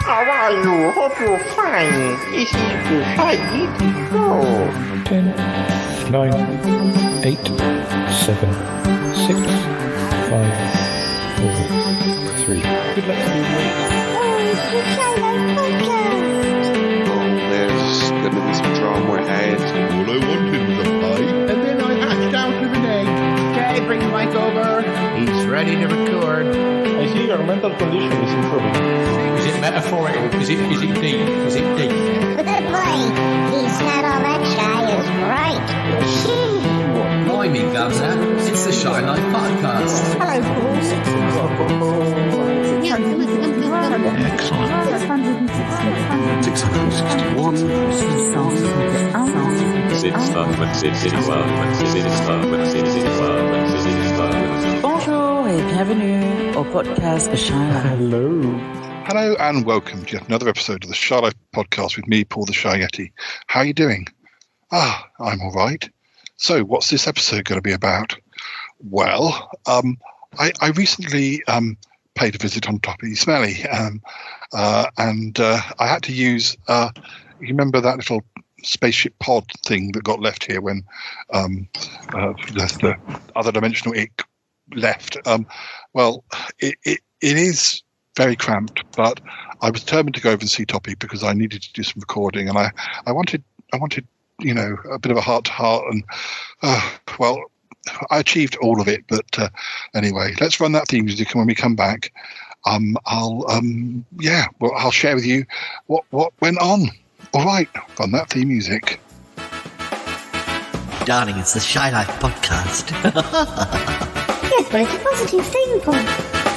How are you? Hope you're fine. This is the Shaggy Show. 10, 9, 8, 7, 6, 5, 4, 3. Good luck to you. It's the Solo Podcast. There's going to be some drama ahead. All I wanted was a pie. And then I hatched out of an egg. Okay, bring the mic over. He's ready to record. I see your mental condition is improving. Is it metaphorical? Is it deep? Is it deep? Good boy. He's not all that shy as right. Blimey, Governor. It's the Shy Life Podcast. Hello, Bonjour et bienvenue au podcast The Shy Life. Hello and welcome to yet another episode of the Shy Life Podcast with me, Paul the Shy Yeti. How are you doing? I'm all right. So what's this episode going to be about? Well, I recently paid a visit on Toppie Smelly, and I had to use, you remember that little spaceship pod thing that got left here when the other dimensional Ick left? Well, it is very cramped, but I was determined to go over and see Toppie because I needed to do some recording, and I wanted, you know, a bit of a heart-to-heart, and well, I achieved all of it. But anyway, let's run that theme music, and when we come back, I'll share with you what went on. All right, run that theme music. Darling, it's the Shy Life Podcast. Yes, but it's a positive thing, Paul.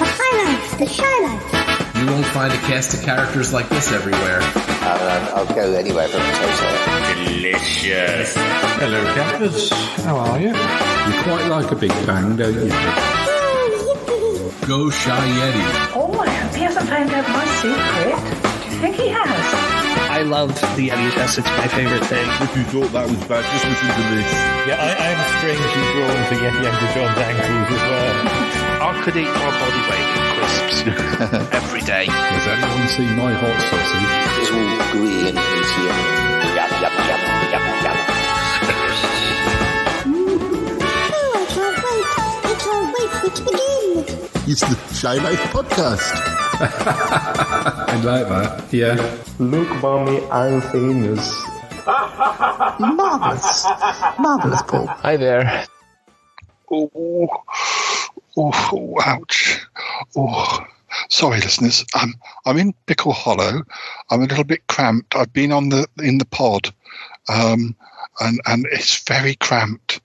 The high life, the shy life. You won't find a cast of characters like this everywhere. I'll go anywhere for potato. Delicious. Hello, campers. How are you? You quite like a big bang, don't you? Oh, yippee. Go Shy Yeti. Oh, I hope he hasn't found out my secret. Do you think he has? I love the Yeti test. It's my favorite thing. If you thought that was bad, just listen to this. Yeah, I'm strangely drawn to Yeti Uncle John's ankles as well. I could eat my body weight in crisps every day. Has anyone seen my hot sausage? It's all gooey and easy and yum, yum, yum, yum, yum. Oh, I can't wait for it to begin. It's the Shy Life Podcast. I like that, yeah. Look, mommy, I'm famous. Marvelous. Marvelous, Paul. Hi there. Oh, ouch. Oh, sorry, listeners. I'm in Pickle Hollow. I'm a little bit cramped. I've been in the pod, and it's very cramped.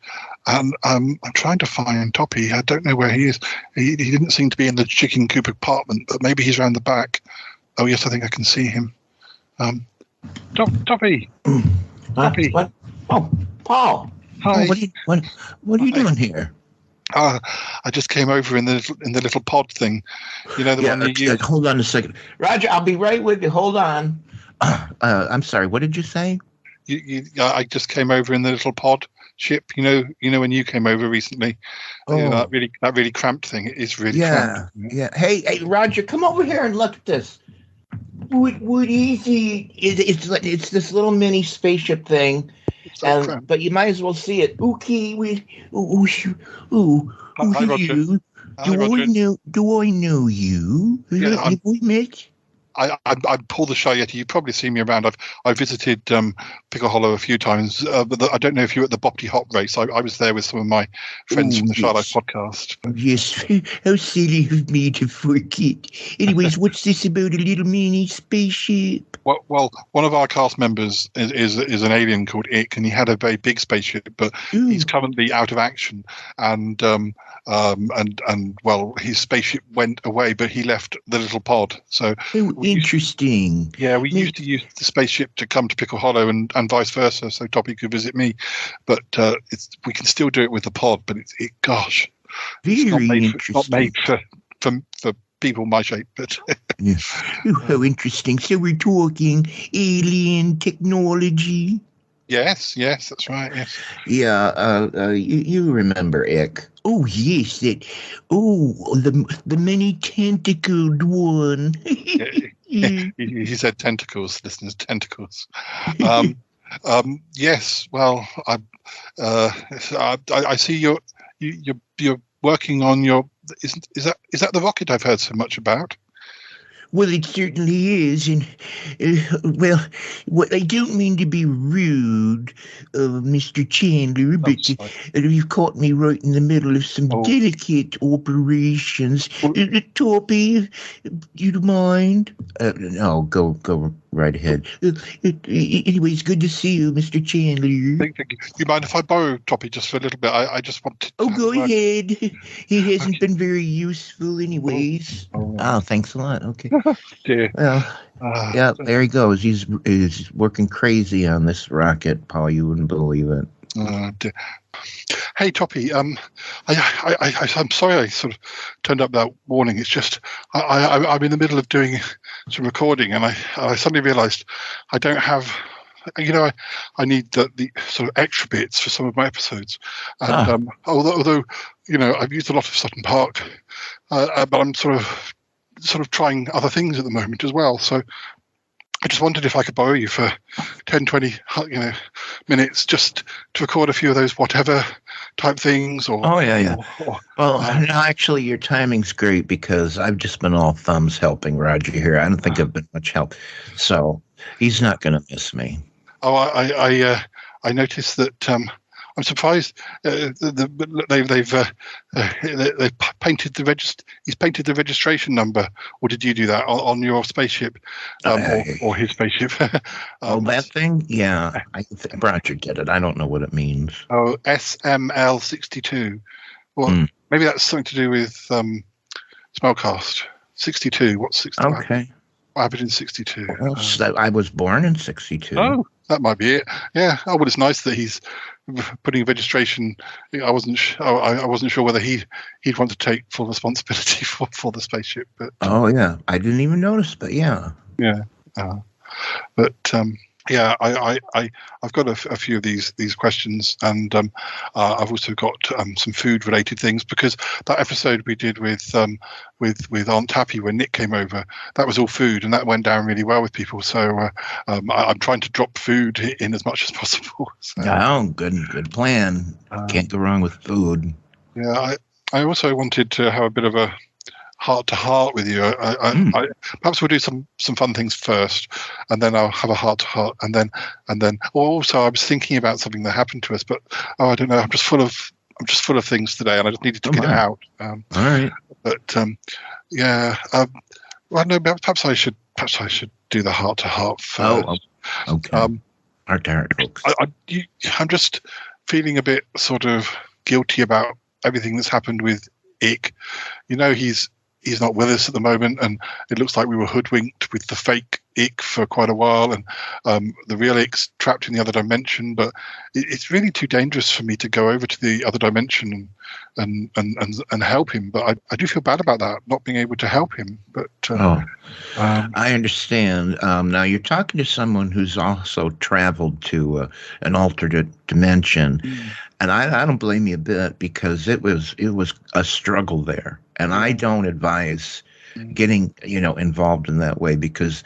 And I'm trying to find Toppie. I don't know where he is. He didn't seem to be in the chicken coop apartment, but maybe he's around the back. Oh yes, I think I can see him. Toppie. Toppie. What? Oh, Paul. Hi. What are you doing here? I just came over in the little pod thing. You know, the one you use. Hold on a second. Roger, I'll be right with you. Hold on. I'm sorry. What did you say? I just came over in the little pod ship. You know when you came over recently. Oh. You know, that really cramped thing. It is really cramped. Yeah. Hey, Roger, come over here and look at this. What is it? It's this little mini spaceship thing. But you might as well see it. Okay, Hi, Roger. Do I know you? Yeah, Have we met? I'm Paul the Shy Yeti. You've probably seen me around. I've visited Pickle Hollow a few times, but I don't know if you were at the Boppy Hop race. I was there with some of my friends from the Shy Life Podcast. Yes, how silly of me to forget. Anyways, what's this about a little mini spaceship? Well, one of our cast members is an alien called Ick, and he had a very big spaceship, but he's currently out of action, and his spaceship went away, but he left the little pod. So interesting. We used to use the spaceship to come to Pickle Hollow and vice versa, so Toppie could visit me. But we can still do it with the pod, but gosh, it's not made for people my shape. But yes. How interesting. So we're talking alien technology. Yes, that's right. Yes. Yeah. You remember Ick? Oh yes, the many tentacled one. He said tentacles, listeners, tentacles. Yes, well, I see you're working on your. Is that the rocket I've heard so much about? Well, it certainly is, and well, I don't mean to be rude, Mr. Chandler, but you've caught me right in the middle of some delicate operations. Toppie, you mind? No, go right ahead. Anyways, good to see you, Mr. Chandler. Thank you. Do you mind if I borrow Toppie just for a little bit? I just want to. Oh, go ahead. He hasn't been very useful, anyways. Oh, thanks a lot. Okay. Dear. Well, yeah, there he goes. He's working crazy on this rocket, Paul. You wouldn't believe it. Dear. Hey, Toppie. I'm sorry I sort of turned up that warning. It's just I'm in the middle of doing some recording, and I suddenly realised I don't have. I need the sort of extra bits for some of my episodes, and although I've used a lot of Sutton Park, but I'm sort of trying other things at the moment as well. So I just wondered if I could borrow you for 10, 20, minutes just to record a few of those whatever type things. Well, no, actually, your timing's great because I've just been all thumbs helping Roger here. I don't think I've been much help, so he's not going to miss me. Oh, I noticed that. I'm surprised they've painted the He's painted the registration number, or did you do that on your spaceship, or his spaceship? That thing, yeah. Roger did it. I don't know what it means. Oh, SML62. Well, maybe that's something to do with Smellcast 62. What's 62? Okay. What happened in 62? Well, I was born in 62. Oh, that might be it. Yeah. Oh, well, it's nice that he's putting registration. I wasn't sure whether he'd want to take full responsibility for the spaceship. But yeah, I didn't even notice. But yeah. Yeah, I've got a few of these questions, and I've also got some food related things, because that episode we did with Aunt Toppie when Nick came over, that was all food, and that went down really well with people. So I'm trying to drop food in as much as possible. So, good plan. Can't go wrong with food. Yeah, I also wanted to have a bit of a heart-to-heart with you. I perhaps we'll do some fun things first, and then I'll have a heart-to-heart, and then also I was thinking about something that happened to us, but I don't know. I'm just full of things today, and I just needed to get it out. All right. But well, no, perhaps I should do the heart-to-heart first. Oh, okay. Heart-to-heart, folks. I'm just feeling a bit sort of guilty about everything that's happened with Ick. He's not with us at the moment, and it looks like we were hoodwinked with the fake Ick for quite a while, and the real Ick's trapped in the other dimension. But it's really too dangerous for me to go over to the other dimension and help him. But I do feel bad about that, not being able to help him. But I understand. Now you're talking to someone who's also traveled to an alternate dimension, and I don't blame you a bit, because it was a struggle there. And I don't advise getting, involved in that way, because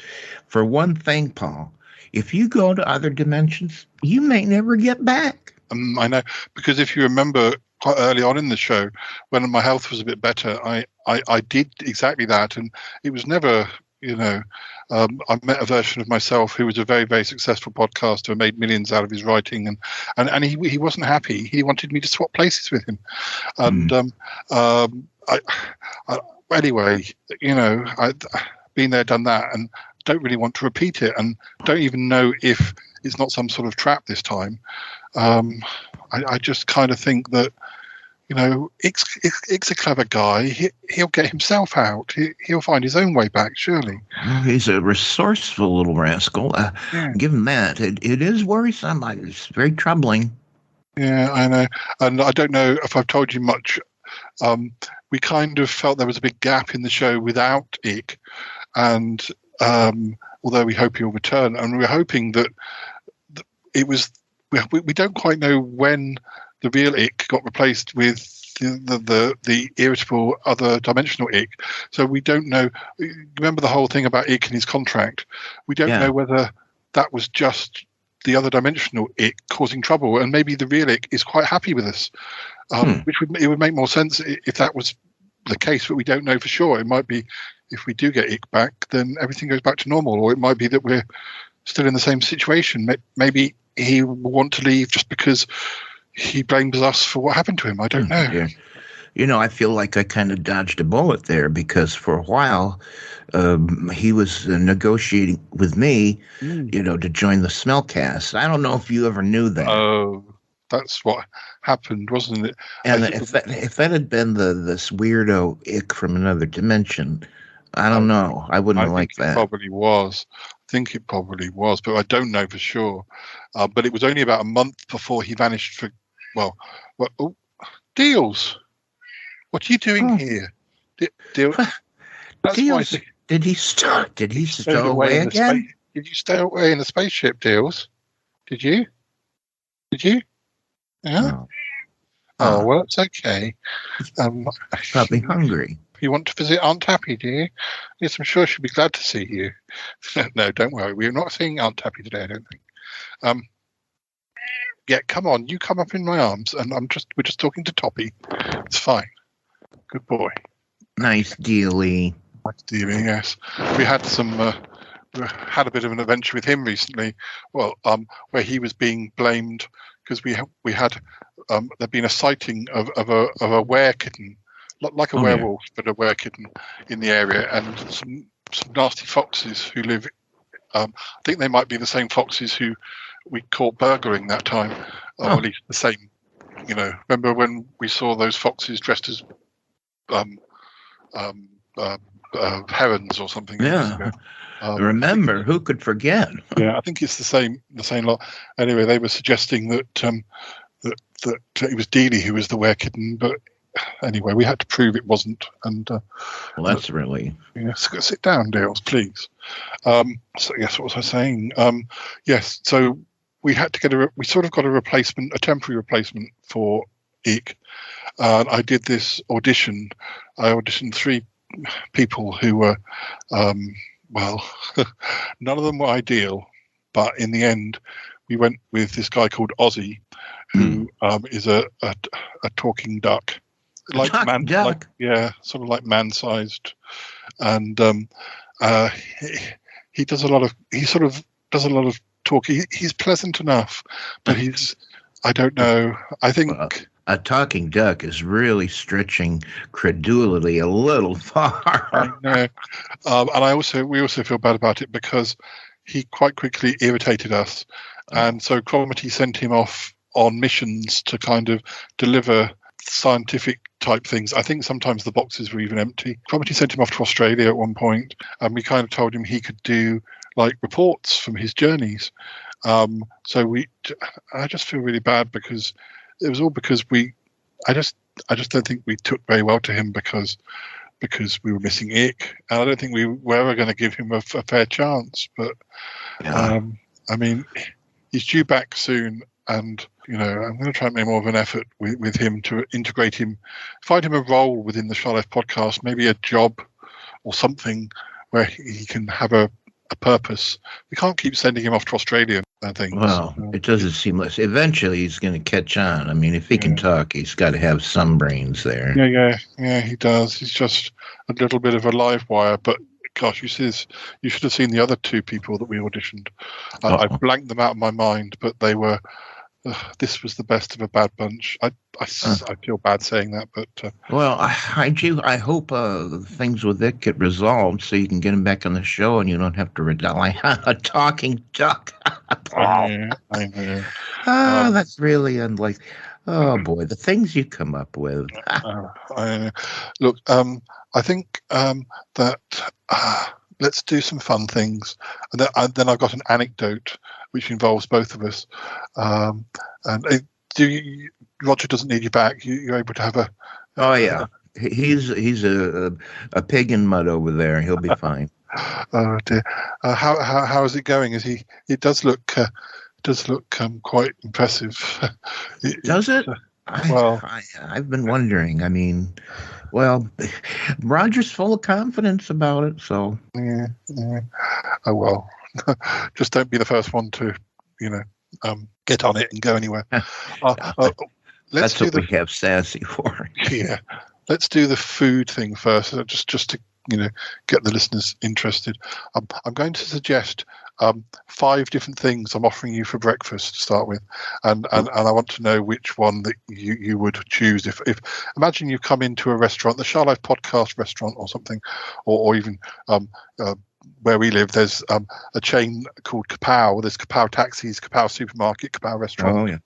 for one thing, Paul, if you go to other dimensions, you may never get back. I know, because if you remember quite early on in the show, when my health was a bit better, I did exactly that. And it was never, I met a version of myself who was a very, very successful podcaster, made millions out of his writing, and he wasn't happy. He wanted me to swap places with him. And anyway, I've been there, done that, and don't really want to repeat it, and don't even know if it's not some sort of trap this time. I just kind of think that, Ick's a clever guy. He'll get himself out. He'll find his own way back, surely. Well, he's a resourceful little rascal. Give him that. It is worrisome. It's very troubling. Yeah, I know. And I don't know if I've told you much. We kind of felt there was a big gap in the show without Ick, and although we hope he'll return, and we're hoping that it was. We don't quite know when the real Ick got replaced with the irritable other dimensional Ick. So we don't know. Remember the whole thing about Ick and his contract? We don't know whether that was just the other dimensional Ick causing trouble, and maybe the real Ick is quite happy with us, which would make more sense if that was the case, but we don't know for sure. It might be if we do get Ick back, then everything goes back to normal, or it might be that we're still in the same situation. Maybe he will want to leave just because he blames us for what happened to him. I don't know. Yeah. You know, I feel like I kind of dodged a bullet there, because for a while he was negotiating with me, to join the Smellcast. I don't know if you ever knew that. Oh, that's what happened, wasn't it? And if that had been this weirdo Ick from another dimension, I don't know. I wouldn't have liked that. It probably was. I think it probably was, but I don't know for sure. But it was only about a month before he vanished for. Oh, Deals. What are you doing here? Deals. Deals. Did he start? Did he stow away again? Did you stay away in the spaceship, Deals? Did you? Yeah. Oh, well, it's okay. Probably hungry. You want to visit Aunt Tappie, do you? Yes, I'm sure she'll be glad to see you. No, don't worry. We're not seeing Aunt Tappie today, I don't think. Yeah, come on. You come up in my arms, and we're just talking to Toppie. It's fine. Good boy. Nice dealie. Nice dealie, yes. We had we had a bit of an adventure with him recently. Well, where he was being blamed because we had there'd been a sighting of a were-kitten, like a werewolf, but a were-kitten in the area, and some nasty foxes who live. I think they might be the same foxes who we caught burglaring that time, or at least the same. Remember when we saw those foxes dressed as herons or something? Yeah. Remember, who could forget? Yeah, I think it's the same lot. Anyway, they were suggesting that that it was Dealey who was the were-kitten, but anyway, we had to prove it wasn't. And well, that's really sit down, Dales, please. So yes, what was I saying? Yes, so we had to get we sort of got a temporary replacement for Ick. I did this audition. I auditioned 3 people who were, none of them were ideal, but in the end, we went with this guy called Ozzy, who is a talking duck, sort of like man-sized, and he does a lot of talking. He's pleasant enough, but I don't know. I think a talking duck is really stretching credulity a little far. I know, and we also feel bad about it because he quite quickly irritated us, and so Cromitty sent him off on missions to kind of deliver scientific type things. I think sometimes the boxes were even empty. Cromitty sent him off to Australia at one point, and we kind of told him he could do like reports from his journeys. So I just feel really bad because it was all because I just don't think we took very well to him because we were missing Ick, and I don't think we were ever going to give him a fair chance. But I mean, he's due back soon, and I'm going to try and make more of an effort with him to integrate him, find him a role within the Shy Life podcast, maybe a job or something where he can have a purpose. We can't keep sending him off to Australia, I think. Well, it doesn't seem like eventually he's going to catch on. I mean, if he can talk, he's got to have some brains there. Yeah, he does. He's just a little bit of a live wire, but gosh, you should have seen the other 2 people that we auditioned. I blanked them out of my mind, but they were. This was the best of a bad bunch. I feel bad saying that, but well, I hope things with it get resolved so you can get him back on the show and you don't have to rely on a talking duck. I know. That's really unlikely. Oh boy, the things you come up with. Look, I think that let's do some fun things, and then I've got an anecdote which involves both of us. Roger doesn't need you back. You're able to have a. Oh yeah, he's a pig in mud over there. He'll be fine. Oh dear. How is it going? It does look quite impressive. Does it? I've been wondering. I mean, well, Roger's full of confidence about it, so yeah. Oh well, just don't be the first one to, get on it and go anywhere. That's what we have Sassy for. Yeah, let's do the food thing first, just to get the listeners interested. I'm going to suggest 5 different things I'm offering you for breakfast to start with, and I want to know which one that you would choose. If imagine you come into a restaurant, the Shy Life Podcast restaurant or something, or even where we live, there's a chain called Kapow. There's Kapow taxis, Kapow supermarket, Kapow restaurant. Oh yeah.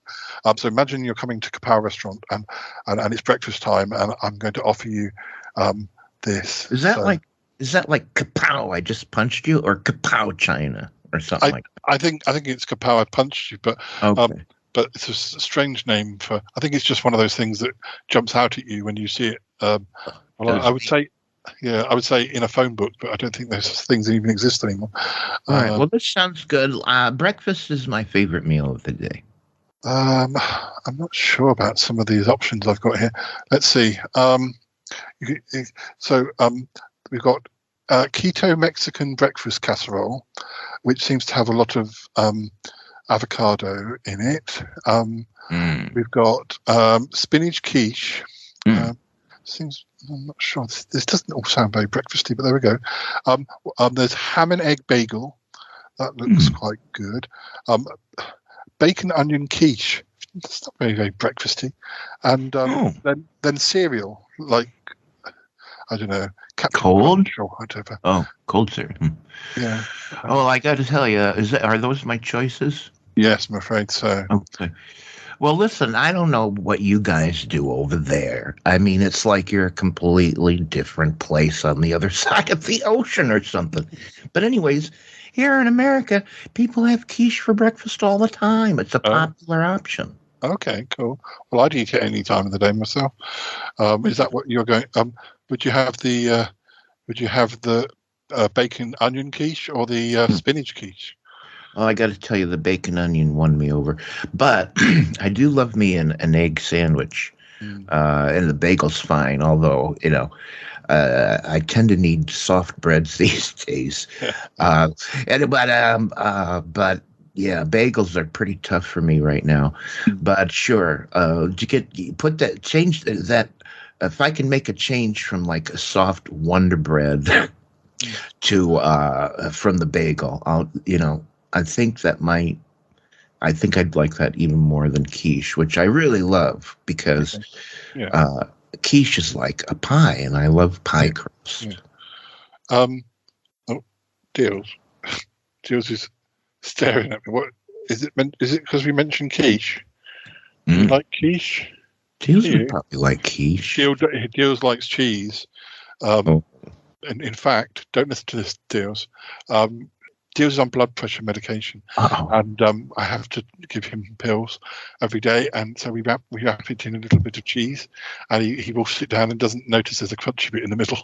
So imagine you're coming to Kapow restaurant and it's breakfast time, and I'm going to offer you this. Is that like Kapow? I just punched you, or Kapow China, or something like that? I think it's Kapow. I punched you, but okay. But it's a strange name for. I think it's just one of those things that jumps out at you when you see it. I would say. Yeah, I would say in a phone book, but I don't think those things even exist anymore. All right. Well, this sounds good. Breakfast is my favorite meal of the day. I'm not sure about some of these options I've got here. Let's see. We've got keto Mexican breakfast casserole, which seems to have a lot of avocado in it. We've got spinach quiche. I'm not sure. This doesn't all sound very breakfasty, but there we go. There's ham and egg bagel. That looks quite good. Bacon onion quiche. That's not very, very breakfasty. And then cereal, like, I don't know, Captain Cold Crunch or whatever. Oh, cold cereal. Yeah. Well, I got to tell you, are those my choices? Yes, I'm afraid so. Okay. Well, listen, I don't know what you guys do over there. I mean, it's like you're a completely different place on the other side of the ocean or something. But anyways, here in America, people have quiche for breakfast all the time. It's a popular option. Okay, cool. Well, I'd eat it any time of the day myself. Is that what you're going? Would you have the bacon onion quiche or the spinach quiche? Well, I got to tell you, the bacon onion won me over. But I do love me an egg sandwich. And the bagel's fine, although, I tend to need soft breads these days. But yeah, bagels are pretty tough for me right now. But sure, change that. If I can make a change from like a soft Wonder Bread to from the bagel, I think I'd like that even more than quiche, which I really love because quiche is like a pie, and I love pie crust. Yeah. Deals is staring at me. What is it? Is it because we mentioned quiche? Do you like quiche? Deals would probably like quiche. Deals likes cheese. And in fact, don't listen to this, Deals. Deals is on blood pressure medication, and I have to give him pills every day, and so we wrap it in a little bit of cheese, and he will sit down and doesn't notice there's a crunchy bit in the middle.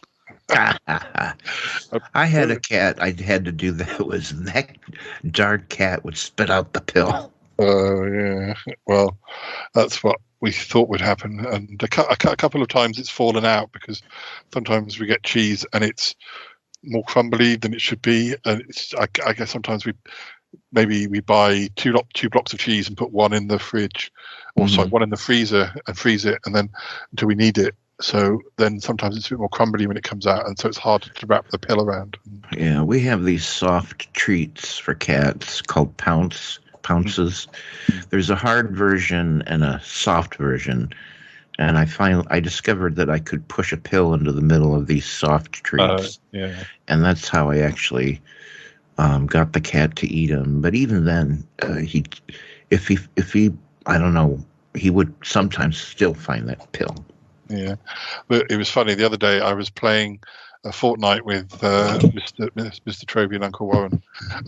I had a cat. I had to do that. It was that dark cat would spit out the pill. Oh yeah. Well, that's what we thought would happen, and a couple of times it's fallen out because sometimes we get cheese and it's more crumbly than it should be, and I guess sometimes we buy two blocks of cheese and put one in the fridge, or one in the freezer and freeze it, and then until we need it. So then sometimes it's a bit more crumbly when it comes out, and so it's harder to wrap the pill around. Yeah, we have these soft treats for cats called pounces. There's a hard version and a soft version. And I discovered that I could push a pill into the middle of these soft treats. And that's how I actually got the cat to eat them. But even then, if he, I don't know, he would sometimes still find that pill. Yeah, but it was funny. The other day I was playing a Fortnite with Mr. Troby and Uncle Warren,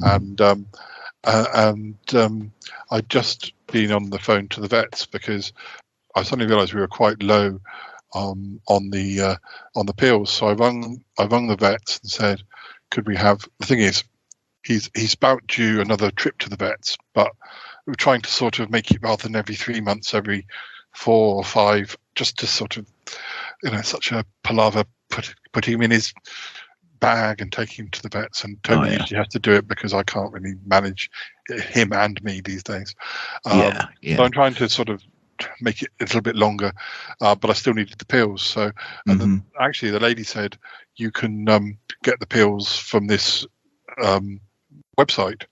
and I'd just been on the phone to the vets because I suddenly realised we were quite low on the pills. So I rung the vets and said, "Could we have?" The thing is, he's about due another trip to the vets, but we're trying to sort of make it rather than every 3 months, every 4 or 5 just to sort of, such a palaver, putting him in his bag and taking him to the vets. And Toby usually has to do it because I can't really manage him and me these days. So I'm trying to sort of make it a little bit longer, but I still needed the pills. So, and then actually the lady said you can get the pills from this website,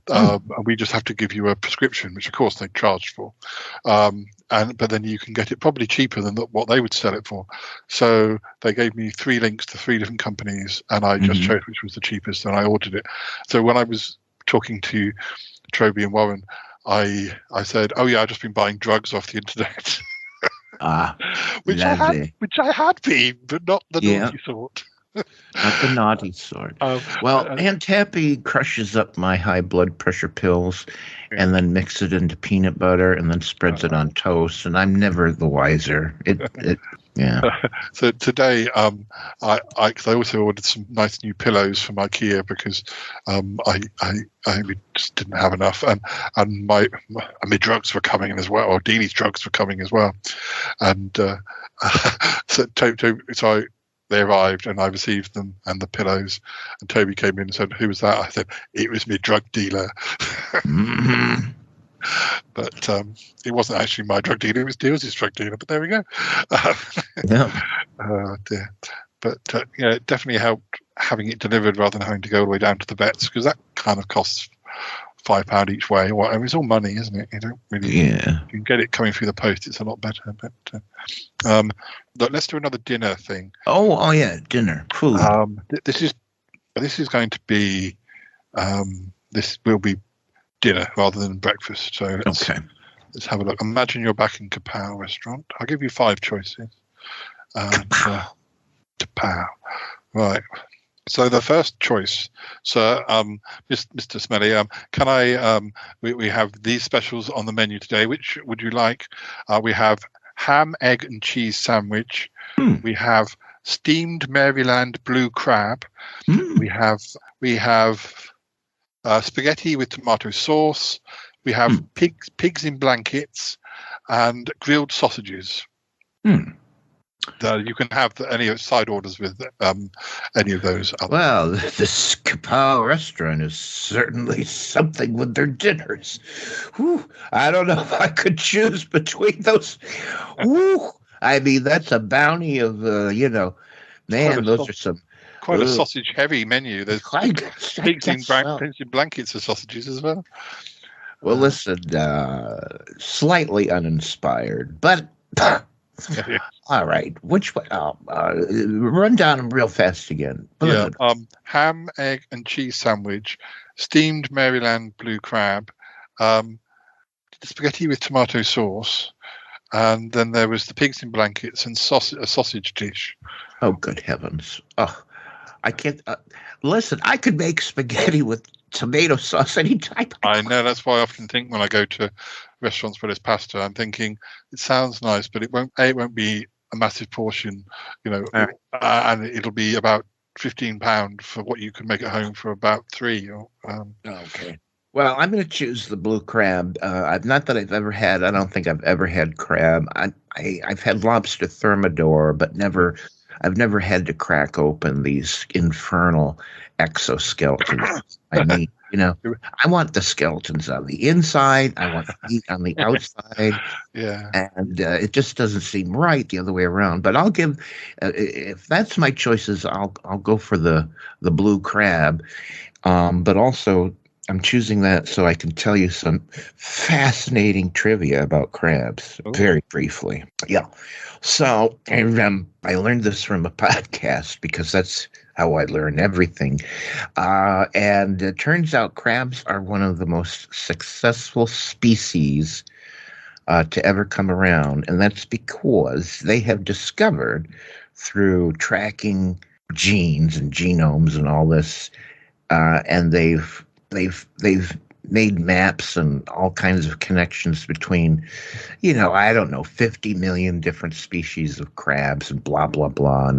and we just have to give you a prescription, which of course they charged for. But then you can get it probably cheaper than what they would sell it for. So they gave me 3 links to 3 different companies, and I just chose which was the cheapest, and I ordered it. So when I was talking to Toby and Warren, I said, "Oh yeah, I've just been buying drugs off the internet," which I had been, but not the naughty sort. Not the naughty sort. Aunt Tappy crushes up my high blood pressure pills and then mix it into peanut butter and then spreads it on toast, and I'm never the wiser. So today, I also ordered some nice new pillows from IKEA because we just didn't have enough, and my drugs were coming in as well, or Deanie's drugs were coming as well, and so they arrived and I received them and the pillows, and Toby came in and said, "Who was that?" I said, "It was my drug dealer." But it wasn't actually my drug dealer, it was Deal's drug dealer, but there we go. Oh dear. But it definitely helped having it delivered rather than having to go all the way down to the vets, because that kind of costs £5 each way or whatever. It's all money, isn't it? You don't really you can get it coming through the post, it's a lot better. But let's do another dinner thing. Oh yeah, dinner. Cool. This is going to be this will be dinner rather than breakfast. So let's have a look. Imagine you're back in Kapow restaurant. I'll give you 5 choices. Kapow. Right. So the first choice, sir, Mr. Smelly, can I? We have these specials on the menu today. Which would you like? We have ham, egg, and cheese sandwich. We have steamed Maryland blue crab. We have spaghetti with tomato sauce. We have pigs in blankets and grilled sausages. You can have any side orders with any of those. Well, this Kapow restaurant is certainly something with their dinners. Whew, I don't know if I could choose between those. Whew, I mean, that's a bounty of, man, those are some... Quite a sausage-heavy menu. There's pigs in blankets of sausages as well. Well, listen, slightly uninspired, but... All right. Which one? Run down them real fast again. Ham, egg, and cheese sandwich, steamed Maryland blue crab, spaghetti with tomato sauce, and then there was the pigs in blankets and a sausage dish. Oh, good heavens! Oh, I can't. Listen, I could make spaghetti with tomato sauce anytime. I know, that's why I often think when I go to restaurants where there's pasta, I'm thinking it sounds nice, but it won't be a massive portion, and it'll be about £15 for what you can make at home for about 3. Okay. Well, I'm going to choose the blue crab. Not that I've ever had. I don't think I've ever had crab. I've had lobster thermidor, but I've never had to crack open these infernal exoskeletons. I mean, I want the skeletons on the inside. I want the meat on the outside. And it just doesn't seem right the other way around. But I'll give, if that's my choices, I'll go for the blue crab. But also, I'm choosing that so I can tell you some fascinating trivia about crabs, very briefly. Yeah. So I learned this from a podcast because that's how I learn everything. And it turns out crabs are one of the most successful species to ever come around. And that's because they have discovered through tracking genes and genomes and all this, and they've made maps and all kinds of connections between, 50 million different species of crabs and blah, blah, blah.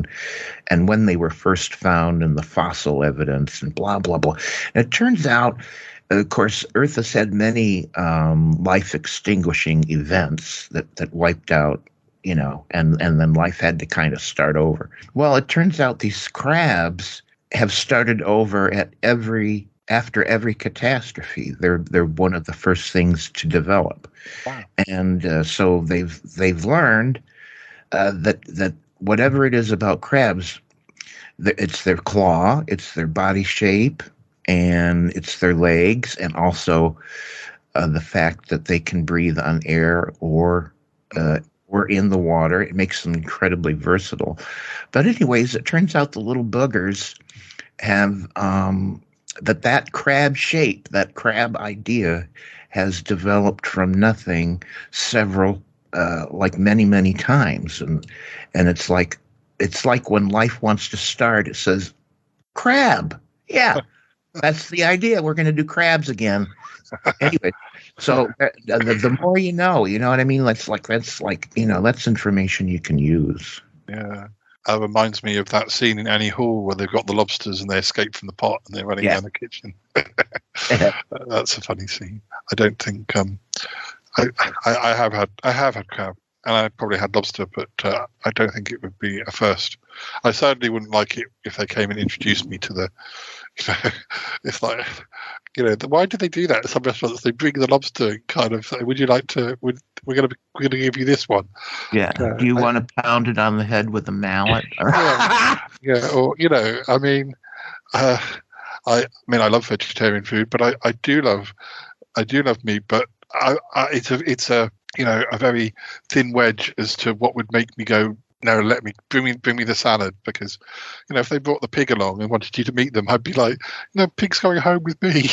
And when they were first found in the fossil evidence and blah, blah, blah. And it turns out Of course, Earth has had many life-extinguishing events that wiped out, and then life had to kind of start over. Well, it turns out these crabs have started over after every catastrophe. They're one of the first things to develop. Wow. And so they've learned that whatever it is about crabs, it's their claw, it's their body shape, and it's their legs, and also the fact that they can breathe on air or in the water. It makes them incredibly versatile. But anyways, it turns out the little boogers have that crab shape, that crab idea, has developed from nothing several, like many times, and it's like when life wants to start, it says crab, yeah. That's the idea. We're going to do crabs again. Anyway, so the more you know what I mean? That's information you can use. Yeah. That reminds me of that scene in Annie Hall where they've got the lobsters and they escape from the pot and they're running down the kitchen. That's a funny scene. I don't think I have had crab, and I probably had lobster, but I don't think it would be a first. I certainly wouldn't like it if they came and introduced me to the. It's like, why do they do that at some restaurants? They bring the lobster, kind of. Would you like to? We're gonna give you this one. Yeah. Do you want to pound it on the head with a mallet? Yeah. Or I mean, I love vegetarian food, but I do love meat. But it's a a very thin wedge as to what would make me go, no, bring me the salad, because if they brought the pig along and wanted you to meet them, I'd be like, no, pig's going home with me.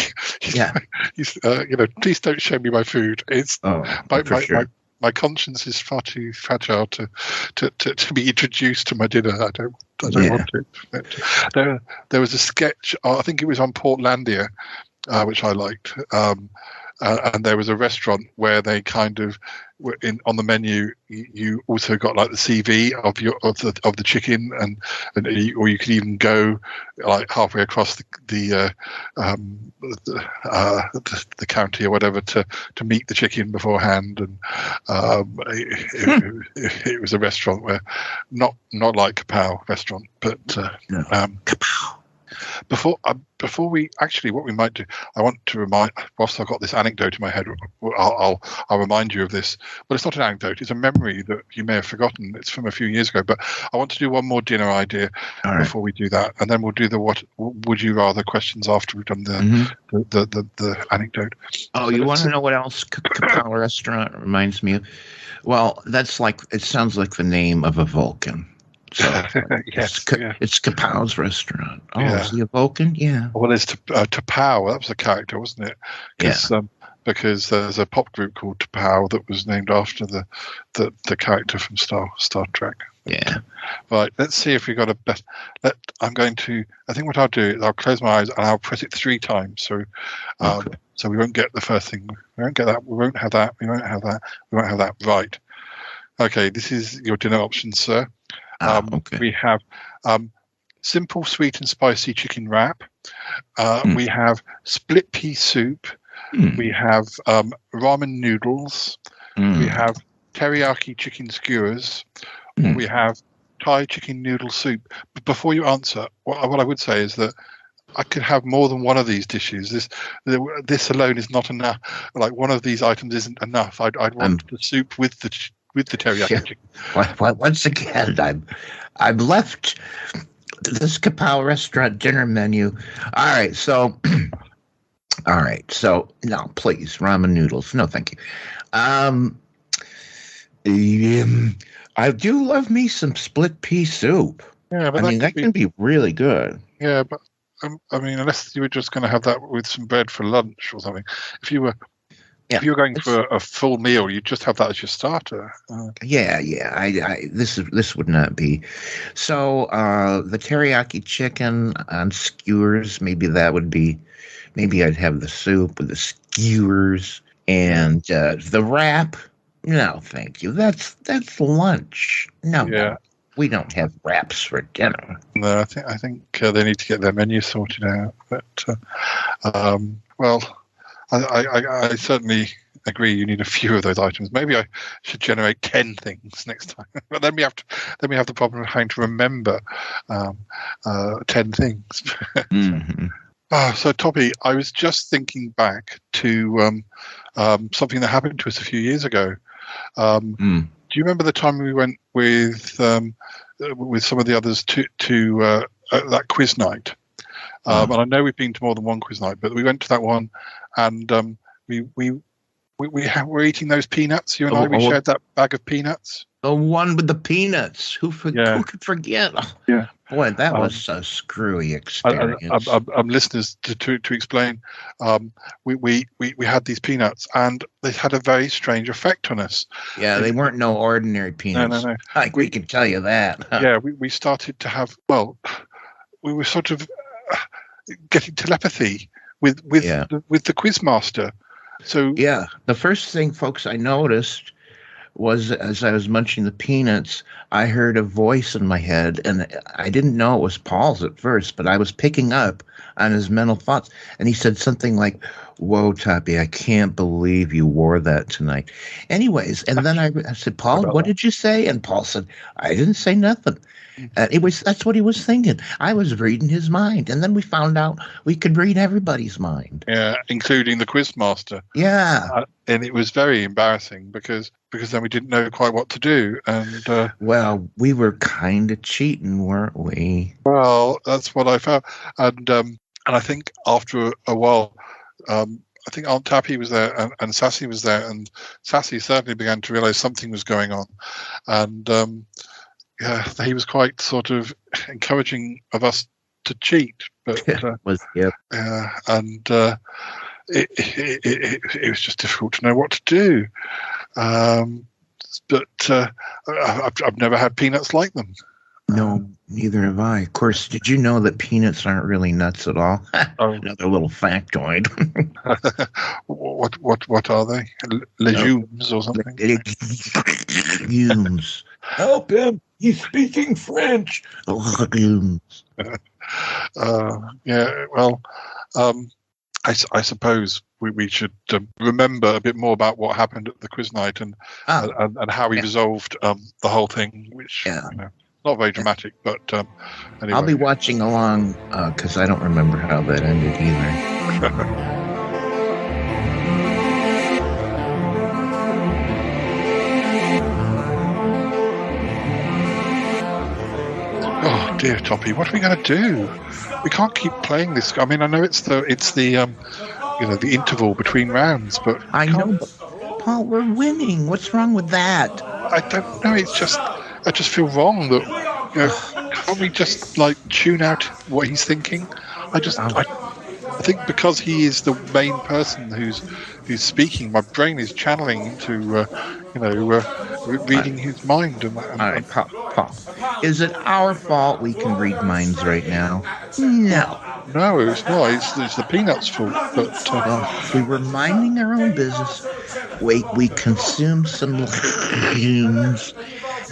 Please don't show me my food. It's my conscience is far too fragile to be introduced to my dinner. I don't want it. But, there was a sketch, I think it was on Portlandia, which I liked. And there was a restaurant where they kind of were on the menu. You also got like the CV of the chicken, or you could even go like halfway across the county or whatever to meet the chicken beforehand. And it was a restaurant where not like Kapow restaurant, but Kapow. Before we actually, what we might do, I want to remind, whilst I've got this anecdote in my head, I'll remind you of this. Well, it's not an anecdote; it's a memory that you may have forgotten. It's from a few years ago, but I want to do one more dinner idea before we do that, and then we'll do the what would you rather questions after we've done the anecdote. Oh, so you want to know what else Kapow restaurant reminds me of? Well, it sounds like the name of a Vulcan. So it's Kapow's restaurant. Oh, is he a Vulcan? Yeah. Well, it's Toppie. That was a character, wasn't it? Because there's a pop group called Toppie that was named after the character from Star Trek. Yeah. Right. Let's see if we got a best. I think what I'll do is I'll close my eyes and I'll press it 3 times. So, so we won't get the first thing. We won't get that. We won't have that. We won't have that. We won't have that. Right. Okay. This is your dinner options, sir. We have simple sweet and spicy chicken wrap. We have split pea soup. We have ramen noodles. We have teriyaki chicken skewers. We have Thai chicken noodle soup. But before you answer, what I would say is that I could have more than one of these dishes. This alone is not enough. Like, one of these items isn't enough. I'd want the soup with the teriyaki chicken. Once again, I've left this Kapow restaurant dinner menu. All right, so no, please, ramen noodles. No, thank you. I do love me some split pea soup. Yeah, but that can be really good. Yeah, but unless you were just going to have that with some bread for lunch or something. If you were going for a full meal, you just have that as your starter. This would not be. So the teriyaki chicken on skewers, maybe that would be. Maybe I'd have the soup with the skewers and the wrap. No, thank you. That's lunch. No, we don't have wraps for dinner. No, I think they need to get their menu sorted out. But I certainly agree. You need a few of those items. Maybe I should generate 10 things next time. But then we have the problem of having to remember 10 things. Mm-hmm. So Toppie, I was just thinking back to something that happened to us a few years ago. Do you remember the time we went with some of the others to that quiz night? And I know we've been to more than one quiz night, but we went to that one, and we were eating those peanuts. You and I, we shared that bag of peanuts. The one with the peanuts. Who could forget? Yeah. Boy, that was a screwy experience. Listeners, to explain, we had these peanuts, and they had a very strange effect on us. Yeah, they weren't no ordinary peanuts. No. We can tell you that. Yeah, we started to have, we were sort of getting telepathy with the quizmaster. So yeah, the first thing, folks, I noticed was as I was munching the peanuts, I heard a voice in my head, and I didn't know it was Paul's at first, but I was picking up on his mental thoughts, and he said something like, "Whoa, Toppie, I can't believe you wore that tonight." Anyways, and then I said, "Paul, what did you say?" And Paul said, "I didn't say nothing." That's what he was thinking. I was reading his mind, and then we found out we could read everybody's mind. Yeah, including the quizmaster. Yeah, and it was very embarrassing because then we didn't know quite what to do. And well, we were kind of cheating, weren't we? Well, that's what I felt, and I think after a while, I think Aunt Toppie was there and Sassy was there, and Sassy certainly began to realise something was going on, and. Yeah, he was quite sort of encouraging of us to cheat, but it was just difficult to know what to do. But I've never had peanuts like them. No, neither have I. Of course, did you know that peanuts aren't really nuts at all? Another little factoid. What are they? Legumes or something? Legumes. Help him! He's speaking French. Legumes. Yeah. Well, I suppose we should remember a bit more about what happened at the quiz night and how we resolved the whole thing, which not very dramatic, but anyway. I'll be watching along because I don't remember how that ended either. Oh dear, Toppie, what are we going to do? We can't keep playing this. I mean, I know it's the the interval between rounds, but I know, Paul, we're winning. What's wrong with that? I don't know. I just feel wrong that can't we just like tune out what he's thinking? I think because he is the main person who's speaking, my brain is channeling into reading his mind. And all right, Paul, is it our fault we can read minds right now? No, it's not. It's the peanuts' fault. But we were minding our own business. We consumed some legumes,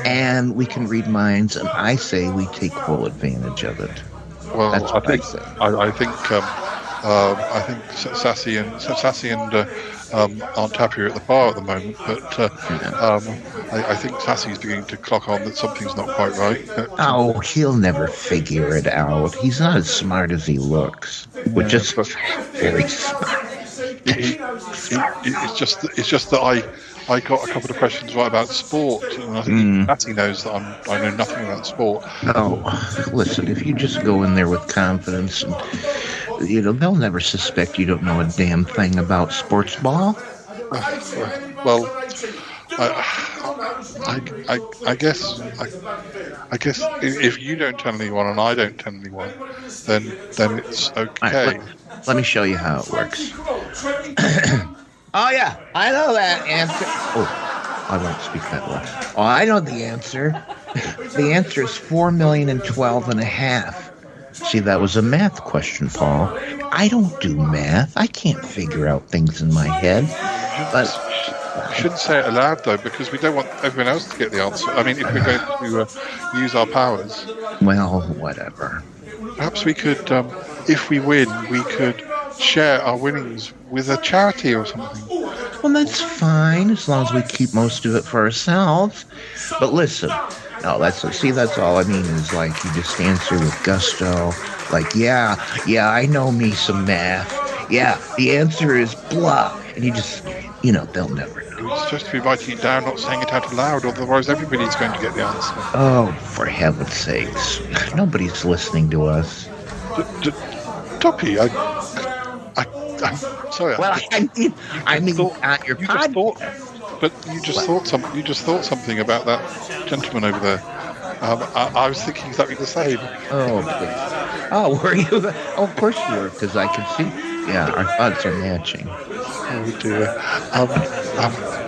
and we can read minds. And I say we take full advantage of it. Well, that's what I say. I think Sassy and Aunt Toppie are at the bar at the moment, but I think Sassy's beginning to clock on that something's not quite right. Oh, he'll never figure it out. He's not as smart as he looks. We're just very smart. It's just that I got a couple of questions right about sport, and I think Sassy knows that I know nothing about sport. Oh, listen, if you just go in there with confidence and they'll never suspect you don't know a damn thing about sports ball. Well, I guess if you don't tell anyone and I don't tell anyone, then it's okay. Right, let me show you how it works. Oh yeah, I know that answer. Oh, I won't speak that loud. Oh, I know the answer. The answer is 4,012,500,000. See, that was a math question, Paul. I don't do math. I can't figure out things in my head. But you shouldn't say it aloud, though, because we don't want everyone else to get the answer. I mean, if we're going to use our powers. Well, whatever. Perhaps we could, if we win, we could share our winnings with a charity or something. Well, that's fine as long as we keep most of it for ourselves. But listen, no, that's all I mean is like you just answer with gusto. Like, yeah, I know me some math. Yeah, the answer is blah. And you just, they'll never know. You're supposed to be writing it down, not saying it out loud, otherwise everybody's going to get the answer. Oh, for heaven's sakes. Nobody's listening to us. Toppie, I'm sorry. Well, I mean, your you just thought something about that gentleman over there. I was thinking exactly the same. Oh, please. Oh, were you? Oh, of course you were, because I can see. Yeah, our thoughts are matching. Oh dear.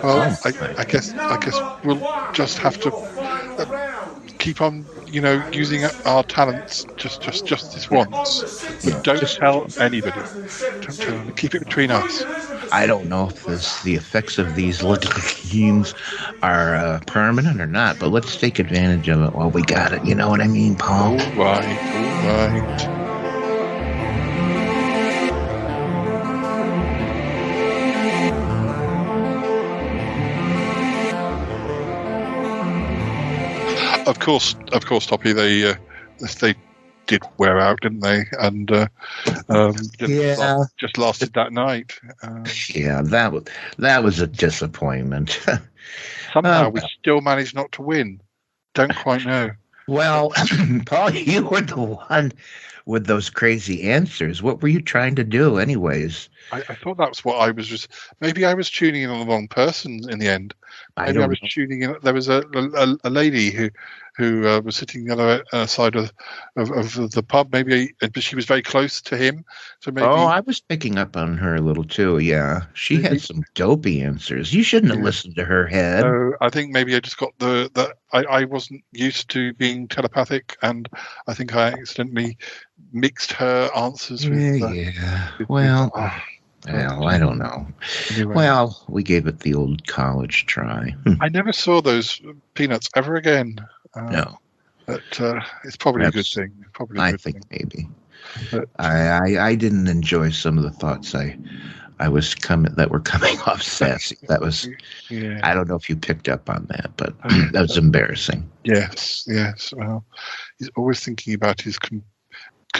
Well, I guess we'll just have to keep on, using our talents just this once. But don't tell anybody. Don't tell them. Keep it between us. I don't know if the effects of these little games are permanent or not, but let's take advantage of it while we got it. You know what I mean, Paul? All right. Of course, Toppie. They did wear out, didn't they? And just lasted that night. Yeah, that was a disappointment. Somehow we still managed not to win. Don't quite know. Well, Paul, you were the one with those crazy answers. What were you trying to do, anyways? I thought that's what I was just. Maybe I was tuning in on the wrong person in the end. Maybe I was tuning in. There was a lady who was sitting on the other side of the pub. Maybe she was very close to him. So maybe. Oh, I was picking up on her a little too. Yeah, she had some dopey answers. You shouldn't have listened to her head. So I think maybe I just got I wasn't used to being telepathic, and I think I accidentally mixed her answers with. Well, I don't know. Anyway. Well, we gave it the old college try. I never saw those peanuts ever again. No. But it's probably a good thing. I think maybe. But, I didn't enjoy some of the thoughts that were coming off sassy. That was, I don't know if you picked up on that, but that was embarrassing. Yes. Well, he's always thinking about his $1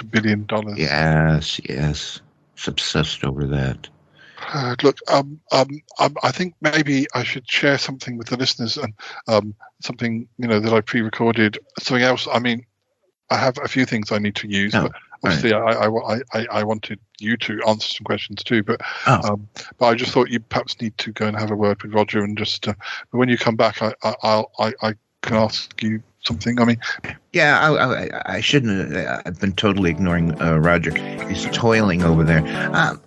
billion. Yes. He's obsessed over that. Look, I think maybe I should share something with the listeners, and something that I pre-recorded. Something else. I mean, I have a few things I need to use, but obviously I wanted you to answer some questions too. But I just thought you perhaps need to go and have a word with Roger, and just. But when you come back, I can ask you something. I mean. Yeah, I shouldn't. I've been totally ignoring Roger. He's toiling over there.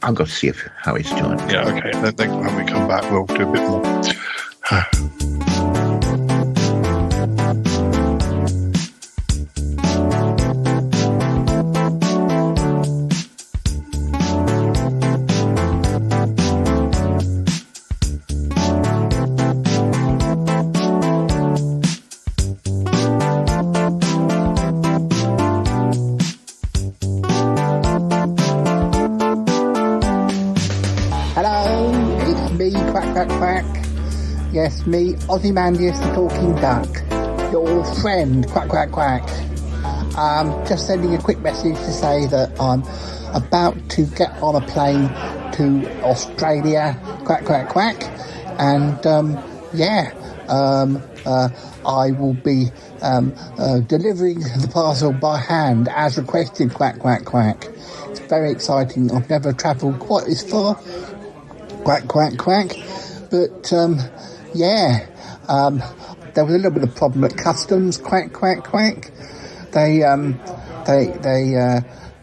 I'll go see how he's doing. Yeah, okay. Then when we come back, we'll do a bit more. Yes, me, Ozymandias the Talking Duck, your friend, quack, quack, quack. Just sending a quick message to say that I'm about to get on a plane to Australia, quack, quack, quack, and I will be delivering the parcel by hand as requested, quack, quack, quack. It's very exciting. I've never travelled quite this far, quack, quack, quack, but there was a little bit of problem at customs, quack, quack, quack. They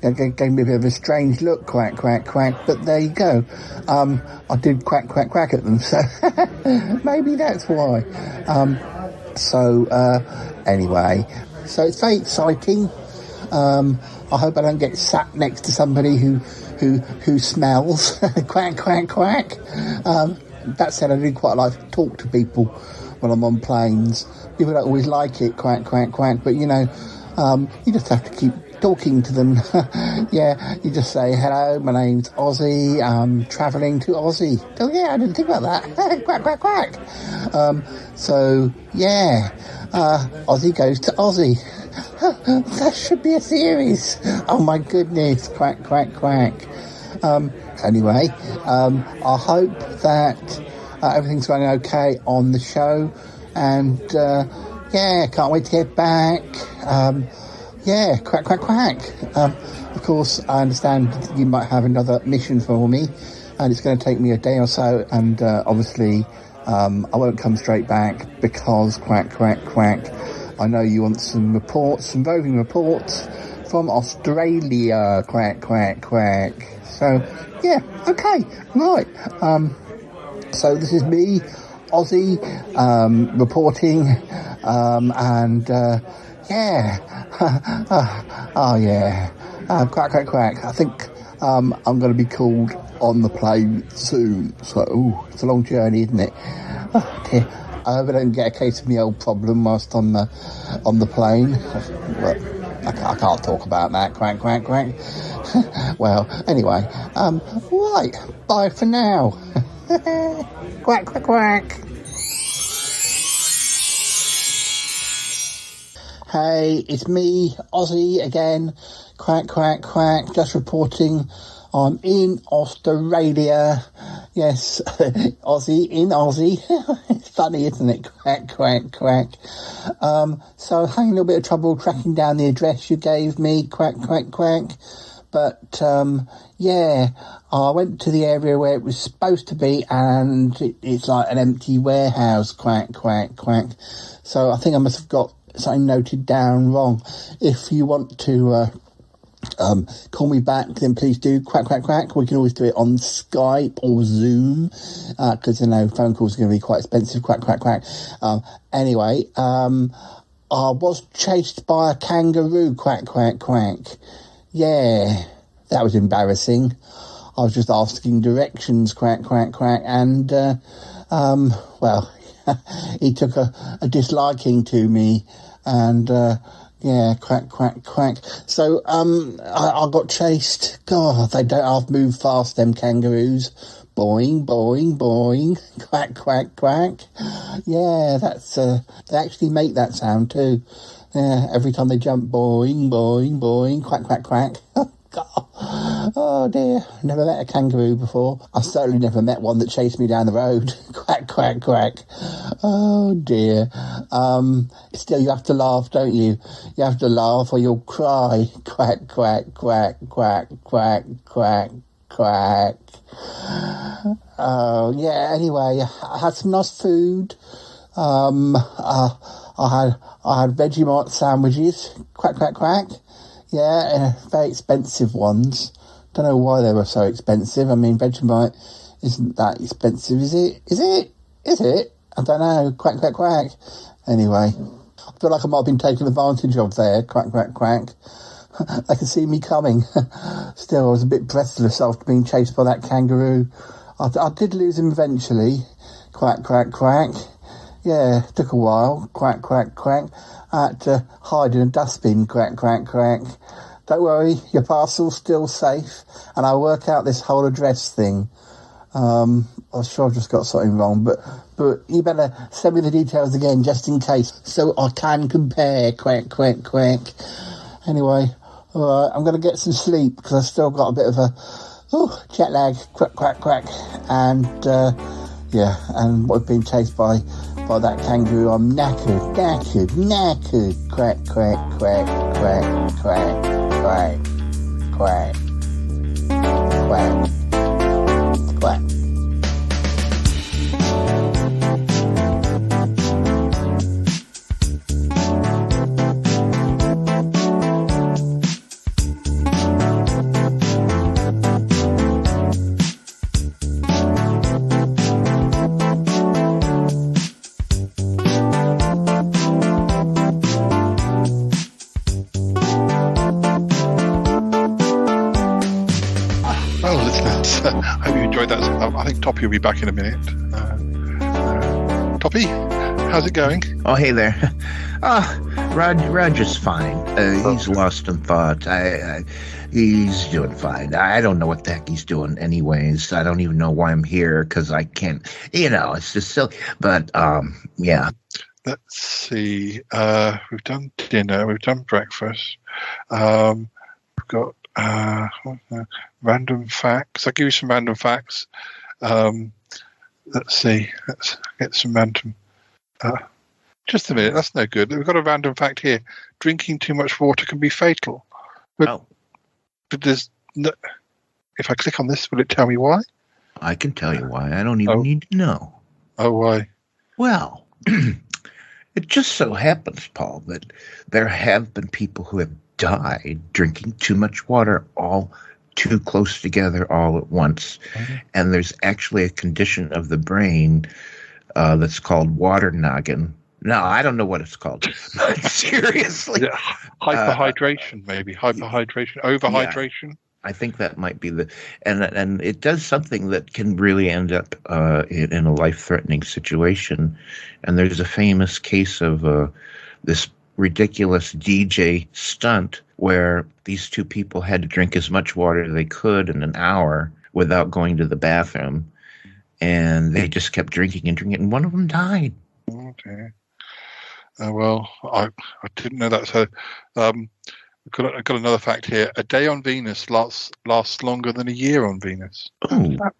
gave me a bit of a strange look, quack, quack, quack, but there you go. I did quack, quack, quack at them, so maybe that's why. Anyway, so it's very exciting. I hope I don't get sat next to somebody who smells, quack, quack, quack. That said, I do quite like to talk to people when I'm on planes. People don't always like it, quack, quack, quack, but you just have to talking to them. Yeah, you just say, hello, my name's Ozzy, I'm travelling to Aussie. Oh yeah, I didn't think about that. Quack, quack, quack. So, yeah, Ozzy goes to Aussie. That should be a series. Oh my goodness, quack, quack, quack. Anyway, I hope that everything's going okay on the show, and yeah, can't wait to get back. Yeah, quack, quack, quack. Of course, I understand that you might have another mission for me, and it's going to take me a day or so, and obviously I won't come straight back because quack, quack, quack. I know you want some reports, some roving reports from Australia, quack, quack, quack. So, yeah, okay, right. So this is me, Ozzy, reporting, and yeah, oh yeah, quack, quack, quack. I think I'm going to be called on the plane soon. So, ooh, it's a long journey, isn't it? Oh dear. I hope I don't get a case of my old problem whilst on the plane. Well, I can't talk about that. Quack, quack, quack. Well, anyway, right. Bye for now. Quack, quack, quack. Hey, it's me, Ozzy again. Quack, quack, quack. Just reporting. I'm in Australia. Yes, Aussie in Aussie. It's funny, isn't it? Quack, quack, quack. So having a little bit of trouble tracking down the address you gave me. Quack, quack, quack. But, yeah, I went to the area where it was supposed to be, and it's like an empty warehouse. Quack, quack, quack. So I think I must have got something noted down wrong. If you want to, call me back, then please do. Quack, quack, quack. We can always do it on Skype or Zoom, because you know phone calls are going to be quite expensive. Quack, quack, quack. Anyway, I was chased by a kangaroo. Quack, quack, quack. Yeah, that was embarrassing. I was just asking directions. Quack, quack, quack. And well, he took a disliking to me, and yeah, quack, quack, quack. So, I got chased. God, they don't half move fast, them kangaroos. Boing, boing, boing. Quack, quack, quack. Yeah, that's, they actually make that sound too. Yeah, every time they jump, boing, boing, boing. Quack, quack, quack. God. Oh dear, never met a kangaroo before. I certainly never met one that chased me down the road. Quack, quack, quack. Oh dear. Still, you have to laugh, don't you? You have to laugh or you'll cry. Quack, quack, quack, quack, quack, quack, quack. Oh yeah, anyway, I had some nice food. I had Vegemite sandwiches. Quack, quack, quack. Yeah, very expensive ones. Don't know why they were so expensive. I mean, Vegemite isn't that expensive, is it? Is it? Is it? I don't know. Quack, quack, quack. Anyway, I feel like I might have been taken advantage of there. Quack, quack, quack. They can see me coming. Still, I was a bit breathless after being chased by that kangaroo. I did lose him eventually. Quack, quack, quack. Yeah, took a while. Quack, quack, quack. I had to hide in a dustbin. Quack, quack, quack. Don't worry, your parcel's still safe. And I'll work out this whole address thing. I'm sure I've just got something wrong, but you better send me the details again just in case, so I can compare. Quack, quack, quack. Anyway, alright, I'm going to get some sleep because I've still got a bit of a jet lag. Quack, quack, quack. And yeah, and I've been chased by that kangaroo. I'm knackered. Quack, quack, quack, quack, quack, quack, quack, quack, quack. I think Toppie will be back in a minute. Toppie, how's it going? Oh, hey there. Roger's fine. He's lost in thought. He's doing fine. I don't know what the heck he's doing anyways. I don't even know why I'm here because I can't, it's just silly. But, yeah. Let's see. We've done dinner. We've done breakfast. We've got random facts. I'll give you some random facts. Let's see. Let's get some random. Just a minute. That's no good. We've got a random fact here. Drinking too much water can be fatal. But there's no, if I click on this, will it tell me why? I can tell you why. I don't even need to know. Oh, why? Well, it just so happens, Paul, that there have been people who have died drinking too much water all too close together all at once. Mm-hmm. And there's actually a condition of the brain that's called water noggin. No, I don't know what it's called. Seriously. Yeah. Hyperhydration, maybe. Hyperhydration. Overhydration. Yeah, I think that might be and it does something that can really end up in a life-threatening situation. And there's a famous case of this ridiculous DJ stunt where these two people had to drink as much water as they could in an hour without going to the bathroom. And they just kept drinking and drinking, and one of them died. Okay. Well, I didn't know that. So I've got another fact here. A day on Venus lasts longer than a year on Venus.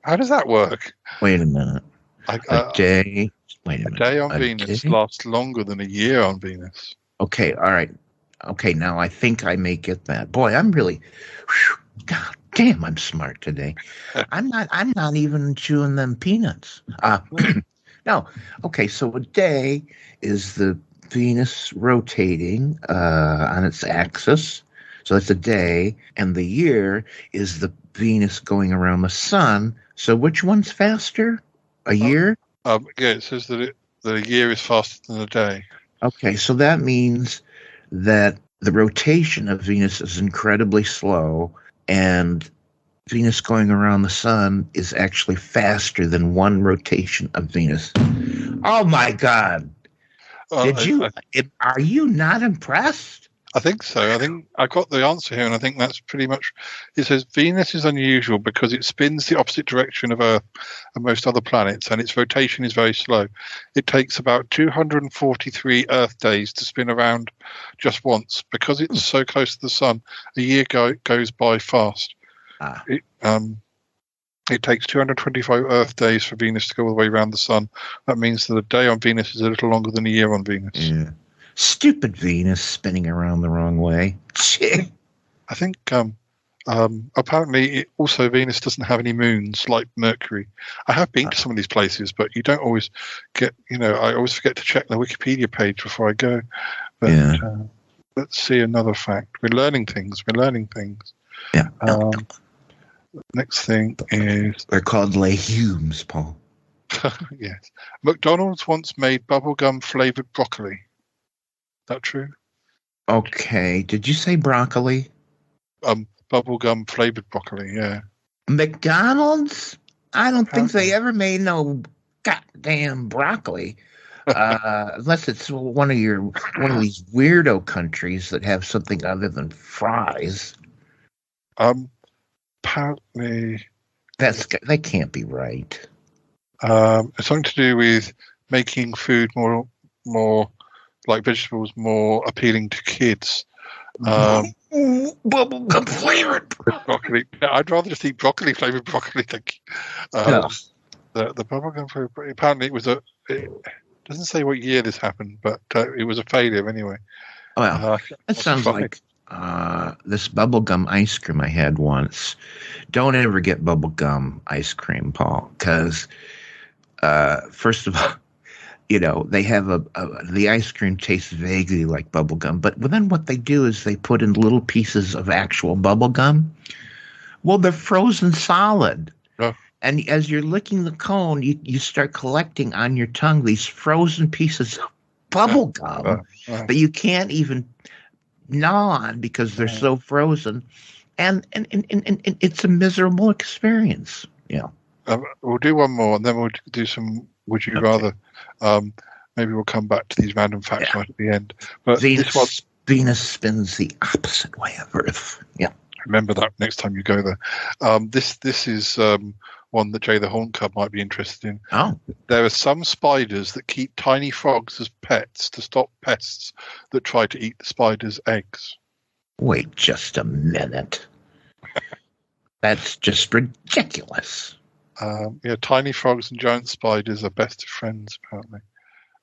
How does that work? Wait a minute. A day on Venus lasts longer than a year on Venus. Okay, all right. Okay, now I think I may get that. Boy, I'm really, God damn, I'm smart today. I'm not even chewing them peanuts. No. Okay, so a day is the Venus rotating on its axis. So that's a day. And the year is the Venus going around the sun. So which one's faster? A year? Yeah, it says that the year is faster than a day. Okay, so that means that the rotation of Venus is incredibly slow, and Venus going around the sun is actually faster than one rotation of Venus. Oh my God! Are you not impressed? I think so. I think I got the answer here, and I think that's pretty much. It says Venus is unusual because it spins the opposite direction of Earth and most other planets, and its rotation is very slow. It takes about 243 Earth days to spin around just once. Because it's so close to the sun, a year goes by fast. It takes 225 Earth days for Venus to go all the way around the sun. That means that a day on Venus is a little longer than a year on Venus. Yeah. Stupid Venus spinning around the wrong way. I think apparently also Venus doesn't have any moons like Mercury. I have been to some of these places, but you don't always get, I always forget to check the Wikipedia page before I go. But let's see another fact. We're learning things. Yeah. Next thing is... They're called legumes, Paul. Yes. McDonald's once made bubblegum flavored broccoli. That true? Okay. Did you say broccoli? Bubblegum flavored broccoli, yeah. McDonald's? I don't think they ever made no goddamn broccoli. Unless it's one of these weirdo countries that have something other than fries. Apparently that can't be right. It's something to do with making food more like vegetables more appealing to kids. Bubblegum flavored broccoli. No, I'd rather just eat broccoli flavored broccoli. Thank you. The bubblegum flavored. Apparently, it doesn't say what year this happened, but it was a failure anyway. Well, that sounds like this bubblegum ice cream I had once. Don't ever get bubblegum ice cream, Paul, because first of all, they have the ice cream tastes vaguely like bubblegum, but then what they do is they put in little pieces of actual bubblegum. Well, they're frozen solid. Oh. And as you're licking the cone, you start collecting on your tongue these frozen pieces of bubblegum that you can't even gnaw on because they're so frozen. And it's a miserable experience. Yeah. We'll do one more, and then we'll do some Would You Rather. maybe we'll come back to these random facts right at the end. But this one, Venus spins the opposite way of Earth. Yeah. Remember that next time you go there. This is one that Jay the Horn Cub might be interested in. Oh. There are some spiders that keep tiny frogs as pets to stop pests that try to eat the spider's eggs. Wait just a minute. That's just ridiculous. Tiny frogs and giant spiders are best of friends, apparently.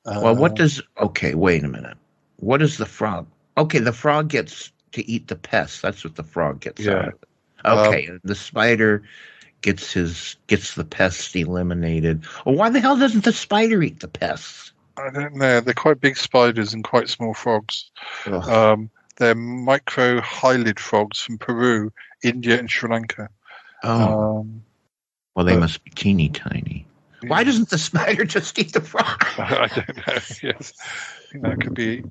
Well, okay, wait a minute. What is the frog? Okay, the frog gets to eat the pests. That's what the frog gets out of it. Okay, the spider gets the pests eliminated. Well, why the hell doesn't the spider eat the pests? I don't know. They're quite big spiders and quite small frogs. They're micro-hylid frogs from Peru, India, and Sri Lanka. Well, they must be teeny tiny. Yeah. Why doesn't the spider just eat the frog? I don't know. Yes, it could be.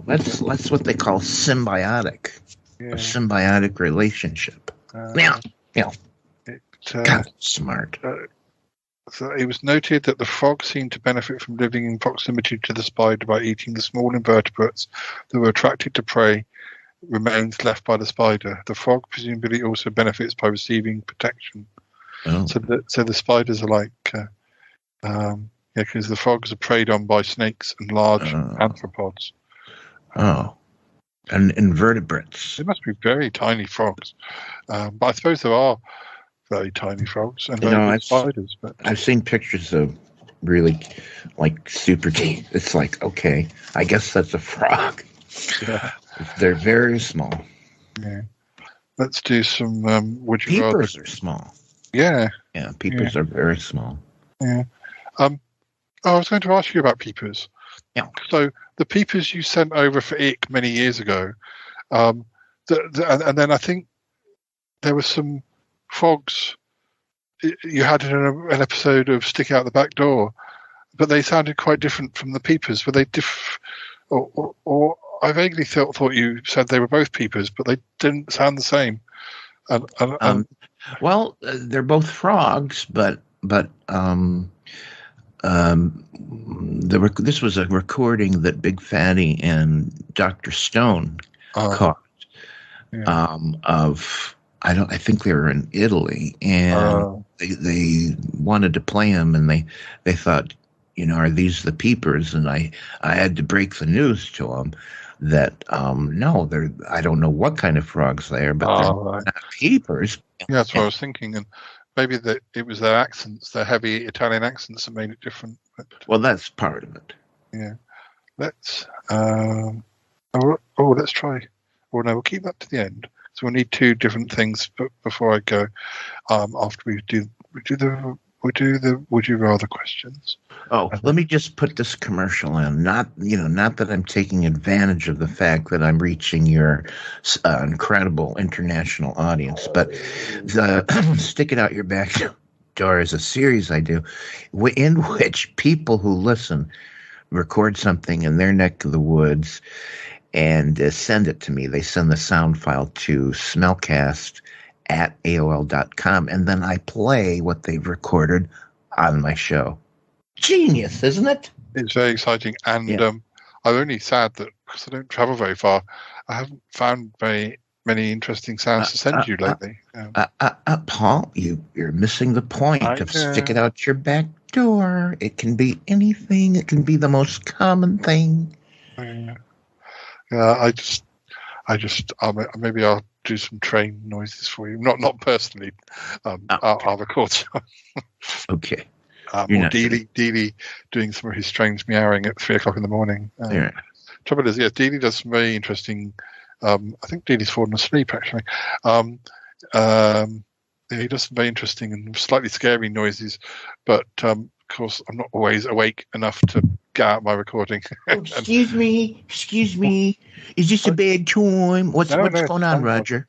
That's what they call symbiotic. Yeah. A symbiotic relationship. God, smart. So it was noted that the frogs seemed to benefit from living in proximity to the spider by eating the small invertebrates that were attracted to prey remains left by the spider. The frog presumably also benefits by receiving protection. Oh. So the spiders are like, because the frogs are preyed on by snakes and large arthropods. Oh, and invertebrates. They must be very tiny frogs, but I suppose there are very tiny frogs and very big spiders. But I've seen pictures of really like super teeth. It's like, okay, I guess that's a frog. Yeah. They're very small. Yeah. Let's do some would you peepers rather. Are small. Yeah. Yeah, peepers are very small. Yeah. I was going to ask you about peepers. Yeah. So the peepers you sent over for Ick many years ago, and then I think there were some frogs you had in an episode of Stick Out the Back Door, but they sounded quite different from the peepers. Were they or I vaguely thought you said they were both peepers, but they didn't sound the same. Well, they're both frogs, but this was a recording that Big Fatty and Dr. Stone caught of. I think they were in Italy, and they wanted to play them, and they thought, are these the peepers? And I had to break the news to them that no, they're. I don't know what kind of frogs they are, but they're not peepers. Yeah, that's what I was thinking, and maybe that it was their accents, their heavy Italian accents, that made it different. But, well, that's part of it. Yeah, let's. Let's try. Oh no, we'll keep that to the end. So we'll need two different things before I go. After we do the would you rather questions. Oh, let me just put this commercial in. Not that I'm taking advantage of the fact that I'm reaching your incredible international audience, but Stick It Out Your Back Door is a series I do in which people who listen record something in their neck of the woods and send it to me. They send the sound file to smellcast@aol.com, and then I play what they've recorded on my show. Genius, isn't it? It's very exciting, and I'm only sad that because I don't travel very far, I haven't found very many interesting sounds to send you lately. Paul, you're missing the point of Stick It Out Your Back Door. It can be anything. It can be the most common thing. Yeah, maybe I'll do some train noises for you. Not personally. I'll record some. Okay. Or Dealey doing some of his strange meowing at 3:00 in the morning. Trouble is, Dealey does some very interesting. I think Dealey's fallen asleep actually. He does some very interesting and slightly scary noises, but of course I'm not always awake enough to get out my recording. Excuse me. Is this a bad time? What's going on, Roger?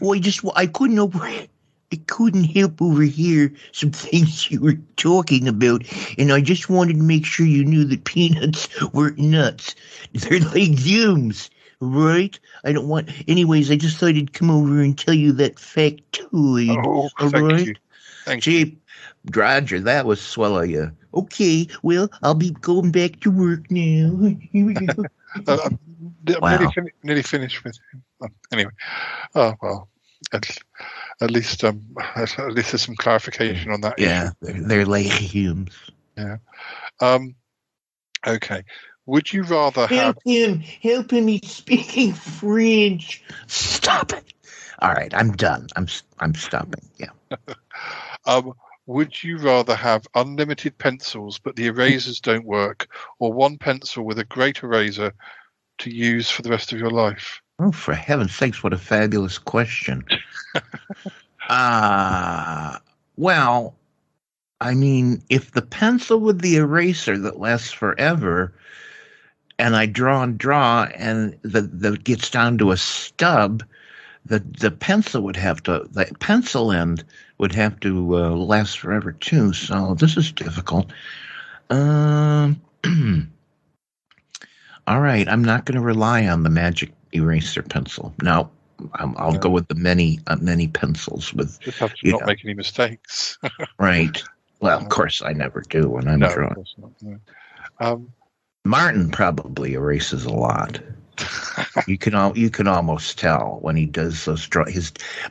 Well, I couldn't help overhear some things you were talking about, and I just wanted to make sure you knew that peanuts weren't nuts. They're legumes, right? Anyways, I just thought I'd come over and tell you that factoid. Thank you. Gee, Roger, that was swell of you Okay, well, I'll be going back to work now. Here we go. I'm nearly finished with him. Anyway, oh well. At least there's some clarification on that Yeah, issue. they're legumes. Yeah. Okay. Would you rather have Help him, he's speaking French. Stop it. All right, I'm done. I'm stopping. Yeah. Would you rather have unlimited pencils but the erasers don't work, or one pencil with a great eraser to use for the rest of your life? Oh, for heaven's sakes, what a fabulous question. Well, I mean, if the pencil with the eraser that lasts forever, and I draw and that gets down to a stub, the pencil the pencil end would have to last forever too. So this is difficult. All right, I'm not going to rely on the magic eraser pencil. No, I'll go with the many pencils with. Just have to not make any mistakes. Right. Well, of course, I never do when I'm drawing. Of course not, no. Martin probably erases a lot. You can almost tell when he does those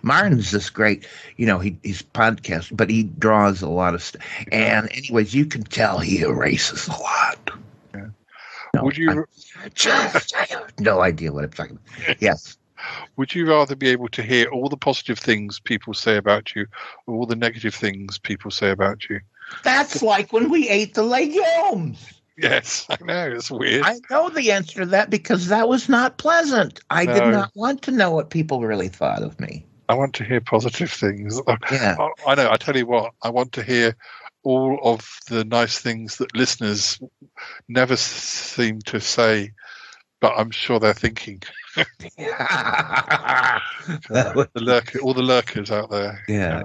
Martin's this great, he's podcast, but he draws a lot of stuff. And anyways, you can tell he erases a lot. Yeah. No, Would you? No idea what I'm talking about. Yes. Would you rather be able to hear all the positive things people say about you, or all the negative things people say about you? That's like when we ate the legumes. Yes, I know. It's weird. I know the answer to that because that was not pleasant. I did not want to know what people really thought of me. I want to hear positive things. Yeah. I know. I tell you what, I want to hear all of the nice things that listeners never seem to say, but I'm sure they're thinking. All the lurkers out there. Yeah.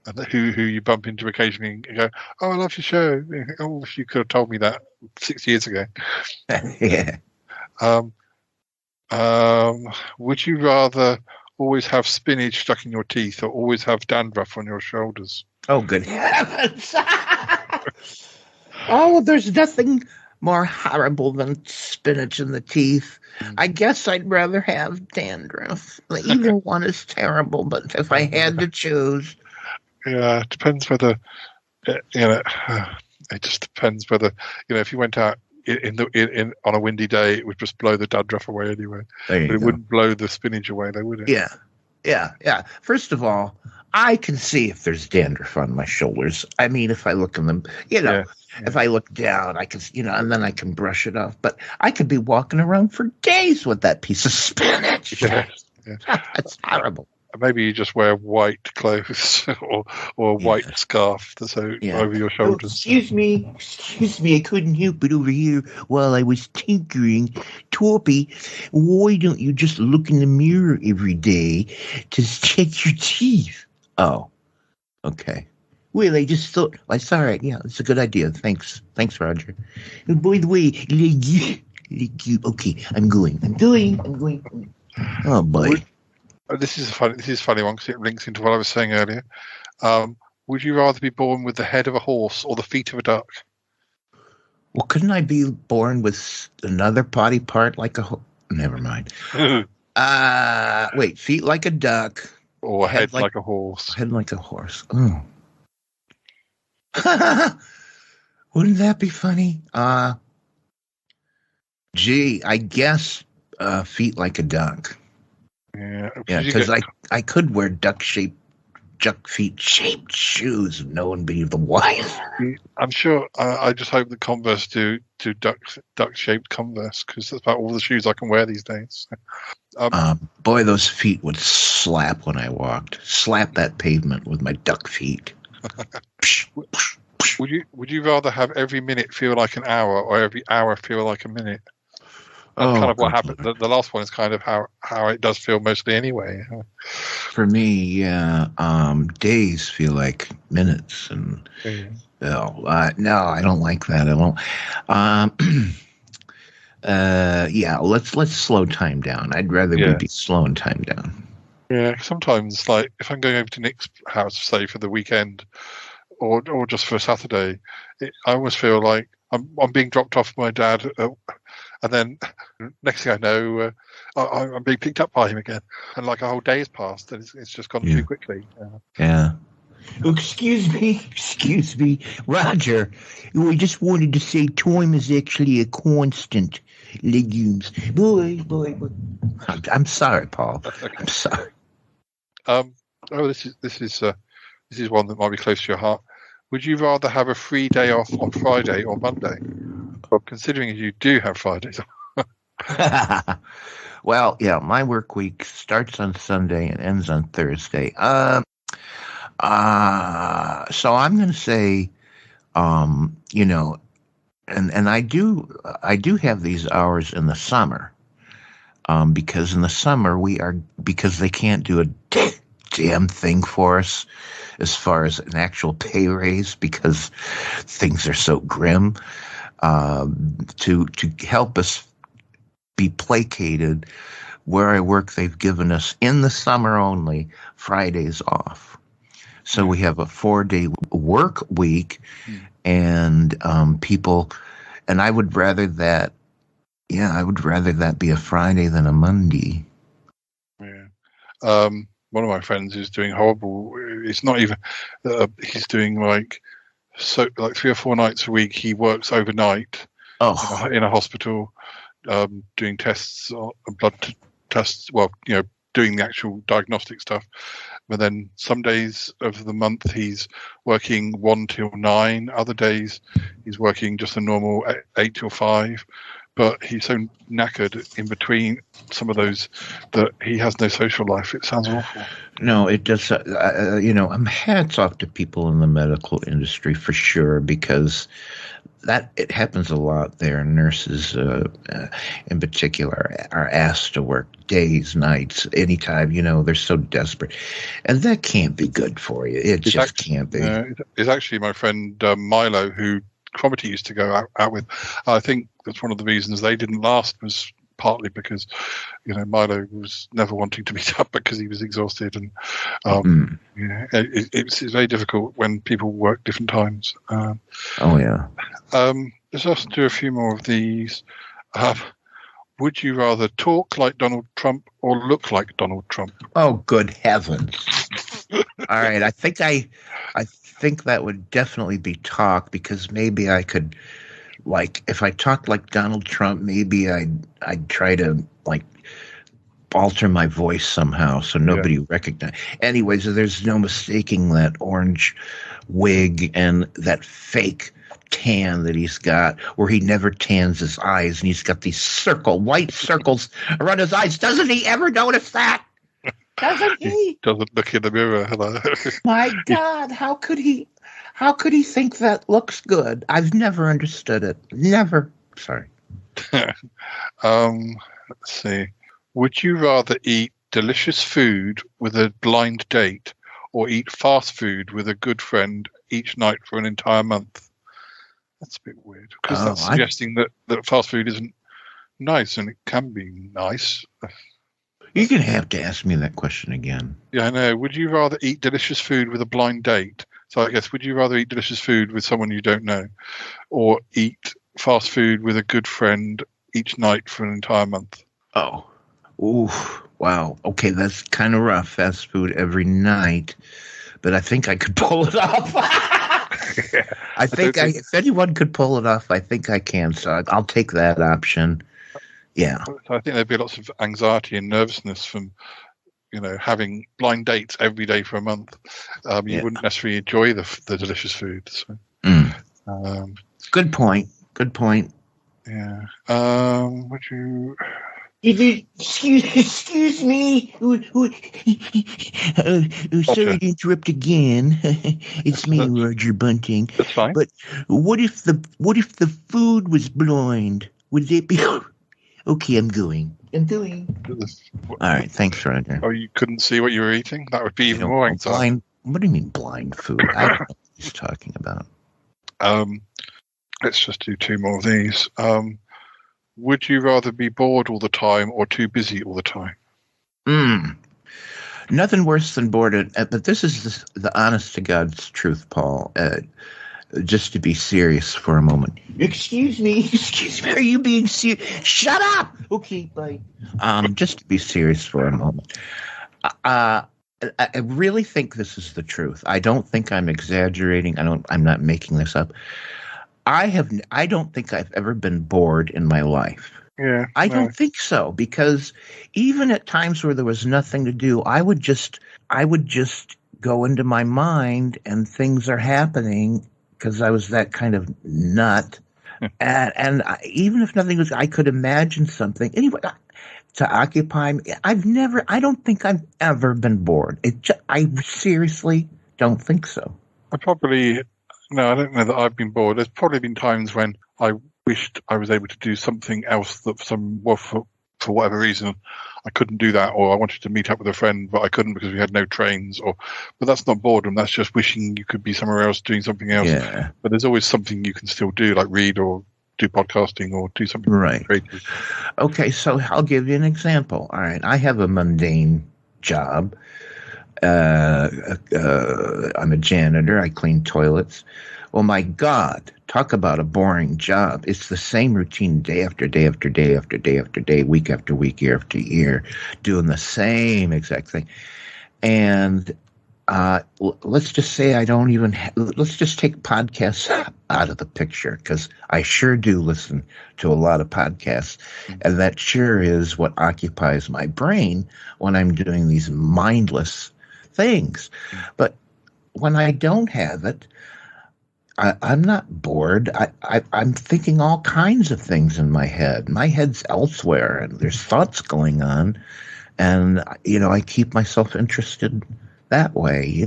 And who you bump into occasionally and go, "Oh, I love your show. Oh, if you could have told me that 6 years ago." Yeah. Would you rather always have spinach stuck in your teeth or always have dandruff on your shoulders? Oh, good heavens! Oh, there's nothing more horrible than spinach in the teeth. I guess I'd rather have dandruff. Either one is terrible, but if I had to choose. Yeah, it depends whether, it just depends whether, if you went out on a windy day, it would just blow the dandruff away anyway. But it wouldn't blow the spinach away, though, would it? Yeah. First of all, I can see if there's dandruff on my shoulders. I mean, if I look in them, if I look down, I can, and then I can brush it off. But I could be walking around for days with that piece of spinach. Yeah. That's horrible. Maybe you just wear white clothes or a white scarf that's over your shoulders. Excuse me, I couldn't help it over here while I was tinkering. Toppie, why don't you just look in the mirror every day to check your teeth? Oh, okay. Well, I just thought, it's all right. Yeah, it's a good idea. Thanks, Roger. And by the way, okay, I'm going. Oh, boy. This is a funny one because it links into what I was saying earlier. Would you rather be born with the head of a horse or the feet of a duck? Well, couldn't I be born with another body part like a horse? Never mind. Wait, feet like a duck. Or head like a horse. Head like a horse. Oh. Wouldn't that be funny? I guess feet like a duck. Yeah, because I could wear duck feet shaped shoes and no one be the wiser. I'm sure. I just hope that Converse do duck shaped Converse because that's about all the shoes I can wear these days. Boy, those feet would slap when I walked. Slap that pavement with my duck feet. Would you rather have every minute feel like an hour or every hour feel like a minute? That's kind of what happened. The last one is kind of how it does feel mostly anyway. For me, yeah, days feel like minutes, and no, I don't like that. I won't. Let's slow time down. I'd rather we be slowing time down. Yeah, sometimes like if I'm going over to Nick's house, say for the weekend, or just for a Saturday, I always feel like I'm being dropped off by my dad, and then next thing I know, I'm being picked up by him again, and like a whole day has passed, and it's just gone too quickly. Yeah. Excuse me, Roger. We just wanted to say time is actually a constant. Legumes, boy. I'm sorry, Paul. Okay. I'm sorry. This is one that might be close to your heart. Would you rather have a free day off on Friday or Monday? Well, considering you do have Fridays. Well, yeah, my work week starts on Sunday and ends on Thursday. So I'm going to say, and I do have these hours in the summer, because in the summer because they can't do a damn thing for us as far as an actual pay raise because things are so grim. To help us be placated, where I work, they've given us in the summer only Fridays off. So we have a 4-day work week, and people, and I would rather that be a Friday than a Monday. Yeah. One of my friends is doing horrible. It's not even. He's doing like 3 or 4 nights a week. He works overnight in a hospital, doing tests, blood tests. Well, doing the actual diagnostic stuff. But then some days of the month he's working 1 till 9. Other days he's working just a normal 8 till 5. But he's so knackered in between some of those that he has no social life. It sounds awful. No, it does. I'm hats off to people in the medical industry for sure, because it happens a lot there. Nurses, in particular, are asked to work days, nights, anytime. They're so desperate, and that can't be good for you. It just can't be. It's actually my friend Milo, who Cromitty used to go out with. I think that's one of the reasons they didn't last, was partly because Milo was never wanting to meet up because he was exhausted, and it's very difficult when people work different times. Let's just do a few more of these. Would you rather talk like Donald Trump or look like Donald Trump? Oh, good heavens! All right, I think that would definitely be talk, because maybe I could, if I talked like Donald Trump, maybe I'd try to alter my voice somehow so nobody recognize. Anyways, there's no mistaking that orange wig and that fake tan that he's got, where he never tans his eyes, and he's got these white circles around his eyes. Doesn't he ever notice that? Doesn't he? Doesn't look in the mirror. My God, how could he think that looks good? I've never understood it. Never. Sorry. Let's see. Would you rather eat delicious food with a blind date or eat fast food with a good friend each night for an entire month? That's a bit weird, because that's suggesting that fast food isn't nice, and it can be nice. You're going to have to ask me that question again. Yeah, I know. Would you rather eat delicious food with a blind date? So I guess, would you rather eat delicious food with someone you don't know, or eat fast food with a good friend each night for an entire month? Oh. Ooh. Wow. Okay, that's kind of rough. Fast food every night. But I think I could pull it off. If anyone could pull it off, I think I can. So I'll take that option. Yeah. I think there'd be lots of anxiety and nervousness from, having blind dates every day for a month. You wouldn't necessarily enjoy the delicious food. So. Good point. Yeah. Would you? Excuse me. Sorry to interrupt again. It's me, Roger Bunting. That's fine. But what if the food was blind? Would it be? Okay, I'm going. All right, thanks, Roger. Oh, you couldn't see what you were eating? That would be even more anxiety. Blind? What do you mean blind food? I don't know what he's talking about. Let's just do 2 more of these. Would you rather be bored all the time or too busy all the time? Nothing worse than boredom. But this is the honest to God's truth, Paul. Just to be serious for a moment. Excuse me. Are you being serious? Shut up. Okay, bye. Just to be serious for a moment. I really think this is the truth. I don't think I'm exaggerating. I'm not making this up. I don't think I've ever been bored in my life. Yeah. I don't think so, because even at times where there was nothing to do, I would just go into my mind and things are happening because I was that kind of nut. and even if nothing was, I could imagine something anyway to occupy me. I don't think I've ever been bored. I seriously don't think so. I don't know that I've been bored. There's probably been times when I wished I was able to do something else that for whatever reason I couldn't do that, or I wanted to meet up with a friend but I couldn't because we had no trains. But that's not boredom. That's just wishing you could be somewhere else doing something else. Yeah. But there's always something you can still do, like read or do podcasting or do something creative. Okay, so I'll give you an example. All right, I have a mundane job. I'm a janitor. I clean toilets. Well, my God, talk about a boring job. It's the same routine day after day after day after day after day, week after week, year after year, doing the same exact thing. And let's just say let's just take podcasts out of the picture, because I sure do listen to a lot of podcasts. And that sure is what occupies my brain when I'm doing these mindless things. But when I don't have it, I'm not bored. I'm thinking all kinds of things in my head. My head's elsewhere, and there's thoughts going on. And, I keep myself interested that way,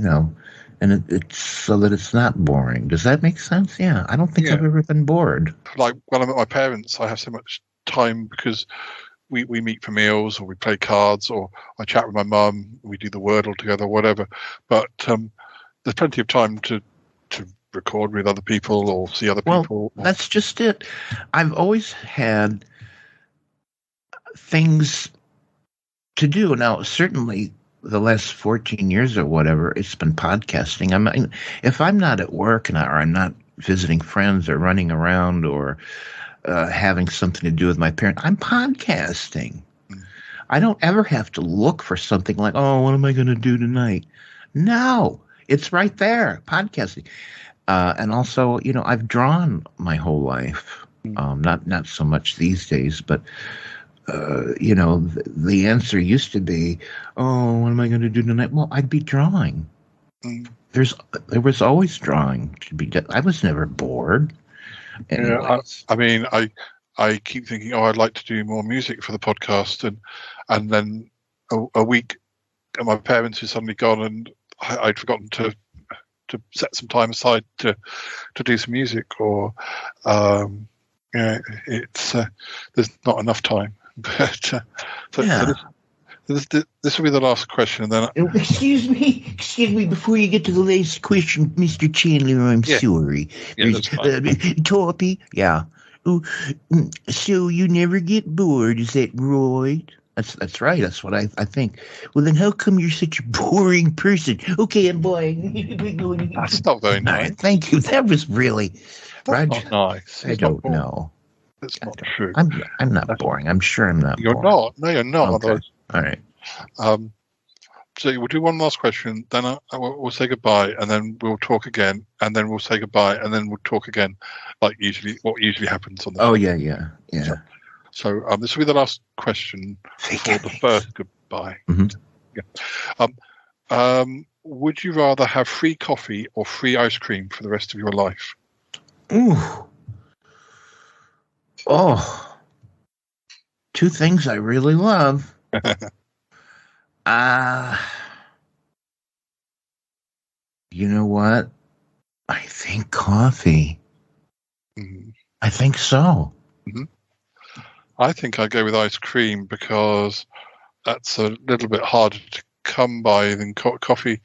and it's so that it's not boring. Does that make sense? Yeah. I don't think I've ever been bored. Like when I'm at my parents', I have so much time because we meet for meals, or we play cards, or I chat with my mum, we do the Wordle together, whatever. But there's plenty of time to record with other people or see other people. Well, that's just it. I've always had things to do. Now, certainly the last 14 years or whatever, it's been podcasting. If I'm not at work or I'm not visiting friends or running around or having something to do with my parents, I'm podcasting. I don't ever have to look for something like, oh, what am I going to do tonight? No, it's right there, podcasting. And also, I've drawn my whole life. Not so much these days, but the answer used to be, oh, what am I going to do tonight? Well, I'd be drawing. There was always drawing to be done. I was never bored. Anyways. Yeah, I keep thinking, I'd like to do more music for the podcast, and then a week, and my parents were suddenly gone, and I'd forgotten to set some time aside to do some music, or it's there's not enough time. But this will be the last question, and then excuse me before you get to the last question, Mr. Chandler, I'm sorry. That's fine. Toppie, yeah. So you never get bored, is that right? That's right. That's what I think. Well, then how come you're such a boring person? Okay, I'm boring. That's not very nice. Right, thank you. That was really. That's not nice. I don't know. That's not true. I'm not boring. I'm sure I'm not. You're boring. not. No, you're not. Okay. All right. So we'll do one last question, then we'll say goodbye, and then we'll talk again, and then we'll say goodbye, and then we'll talk again, like what usually happens on the. Oh yeah. So this will be the last question for the first goodbye. Mm-hmm. Yeah. Would you rather have free coffee or free ice cream for the rest of your life? Ooh. Oh. Two things I really love. You know what? I think coffee. Mm-hmm. I think so. Mm-hmm. I think I go with ice cream because that's a little bit harder to come by than coffee.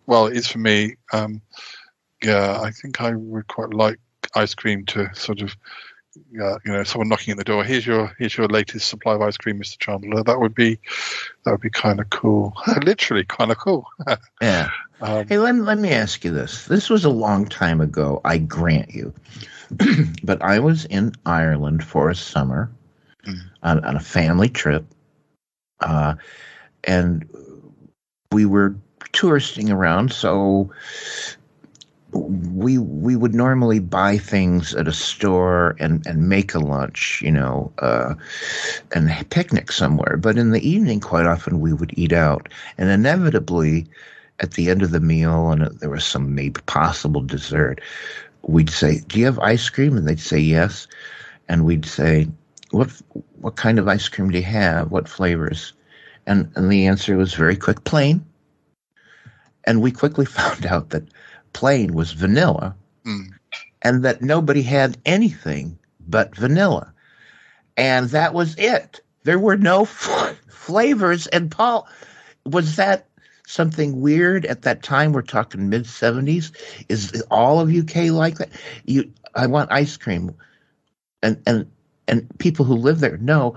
Well, it is for me. I think I would quite like ice cream to sort of someone knocking at the door. Here's your latest supply of ice cream, Mr. Chandler. That would be kind of cool. Literally kind of cool. Yeah. Hey, let me ask you this. This was a long time ago, I grant you. But I was in Ireland for a summer on a family trip. And we were touristing around, so we would normally buy things at a store and make a lunch, and picnic somewhere. But in the evening, quite often, we would eat out. And inevitably, at the end of the meal, and there was some maybe possible dessert, we'd say, "Do you have ice cream?" And they'd say yes. And we'd say, what kind of ice cream do you have? What flavors? And the answer was very quick, plain. And we quickly found out that plain was vanilla, and that nobody had anything but vanilla. And that was it. There were no flavors. And Paul, was that something weird at that time? We're talking mid-70s. Is all of UK like that? I want ice cream. And people who live there, no,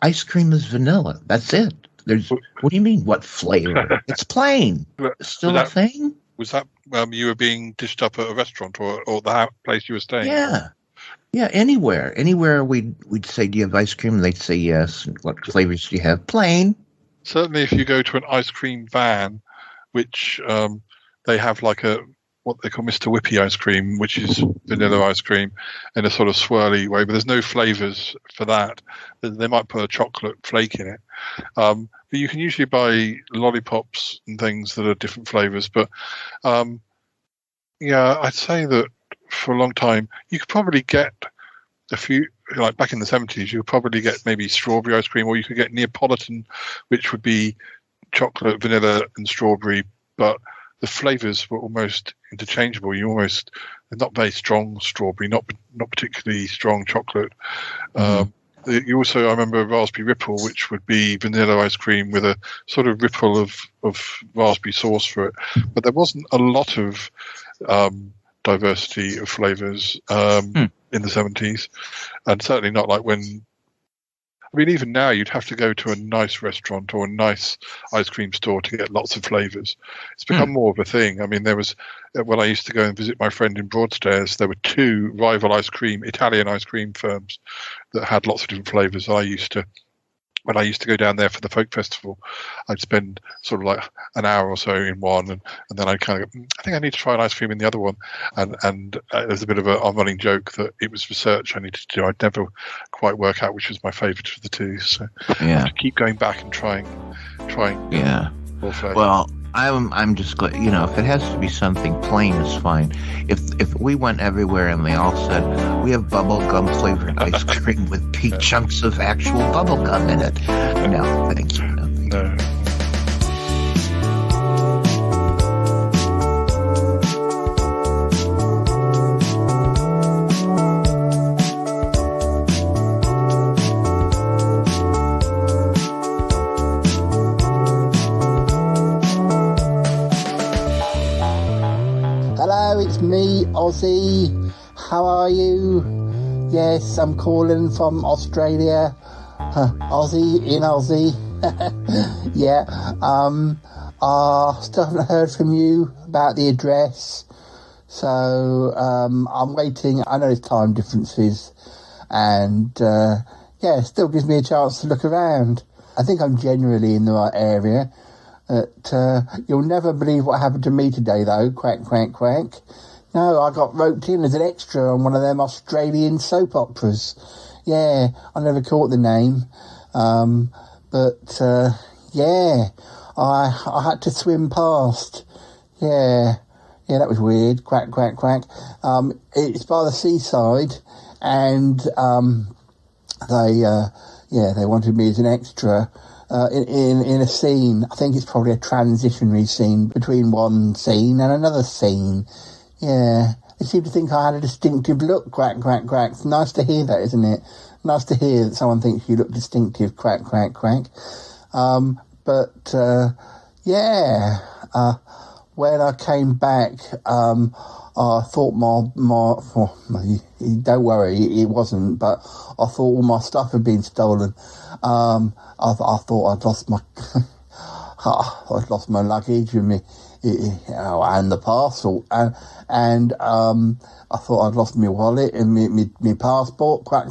ice cream is vanilla. That's it. What do you mean? What flavor? It's plain. Still a thing? Was that you were being dished up at a restaurant or the place you were staying? Yeah, anywhere we'd say, "Do you have ice cream?" And they'd say yes. And what flavors do you have? Plain. Certainly, if you go to an ice cream van, which they have like what they call Mr. Whippy ice cream, which is vanilla ice cream in a sort of swirly way, but there's no flavors for that. They might put a chocolate flake in it. But you can usually buy lollipops and things that are different flavors. But I'd say that for a long time, you could probably get a few, like back in the 70s, you could probably get maybe strawberry ice cream, or you could get Neapolitan, which would be chocolate, vanilla, and strawberry, but the flavors were almost interchangeable. They're not very strong strawberry, not particularly strong chocolate. You also, I remember raspberry ripple, which would be vanilla ice cream with a sort of ripple of raspberry sauce for it. But there wasn't a lot of diversity of flavors in the 70s, and certainly not like when. I mean, even now, you'd have to go to a nice restaurant or a nice ice cream store to get lots of flavors. It's become more of a thing. I mean, there was, when I used to go and visit my friend in Broadstairs, there were two rival Italian ice cream firms that had lots of different flavors. When I used to go down there for the folk festival, I'd spend sort of like an hour or so in one, and then I'd kind of go, I think I need to try an ice cream in the other one. And there's a bit of a running joke that it was research I needed to do. I'd never quite work out which was my favourite of the two. So I have to keep going back and trying. Yeah. More flavor. Well, I'm just glad, if it has to be something plain, it's fine. If we went everywhere and they all said, "We have bubble gum flavored ice cream with big chunks of actual bubble gum in it," no, thank you. No. It's me, Aussie. How are you? Yes, I'm calling from Australia. Aussie in Aussie. Yeah. I still haven't heard from you about the address. So, I'm waiting. I know there's time differences. And, it still gives me a chance to look around. I think I'm generally in the right area. You'll never believe what happened to me today, though. Quack, quack, quack. No, I got roped in as an extra on one of them Australian soap operas. Yeah, I never caught the name. I had to swim past. Yeah, that was weird. Quack, quack, quack. It's by the seaside, and they wanted me as an extra. In a scene. I think it's probably a transitionary scene between one scene and another scene. Yeah. They seem to think I had a distinctive look. Quack, quack, quack. It's nice to hear that, isn't it? Nice to hear that someone thinks you look distinctive. Quack, quack, quack. When I came back, I thought don't worry, it wasn't, but I thought all my stuff had been stolen. I thought I'd lost my, I'd lost my luggage and and the parcel, and I thought I'd lost my wallet and my passport. Quack.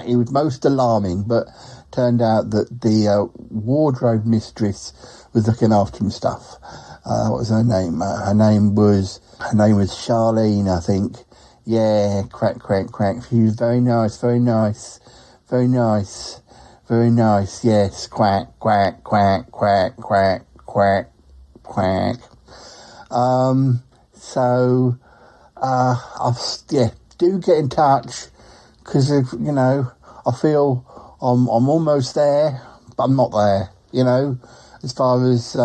It was most alarming, but turned out that the wardrobe mistress was looking after my stuff. What was her name? Her name was Charlene, I think. Yeah, quack. She was very nice. Yes, quack. Do get in touch, because I feel I'm almost there, but I'm not there. As far as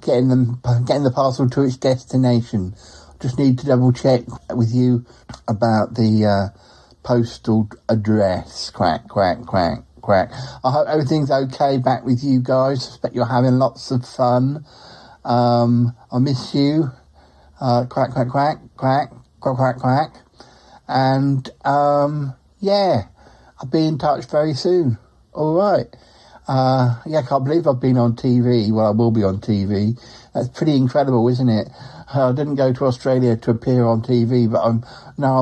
getting the parcel to its destination. Just need to double check with you about the postal address. Quack. I hope everything's okay back with you guys. I expect you're having lots of fun. I miss you. Quack. And I'll be in touch very soon. All right. I can't believe I've been on TV. Well, I will be on TV. That's pretty incredible, isn't it? I didn't go to Australia to appear on TV, but I'm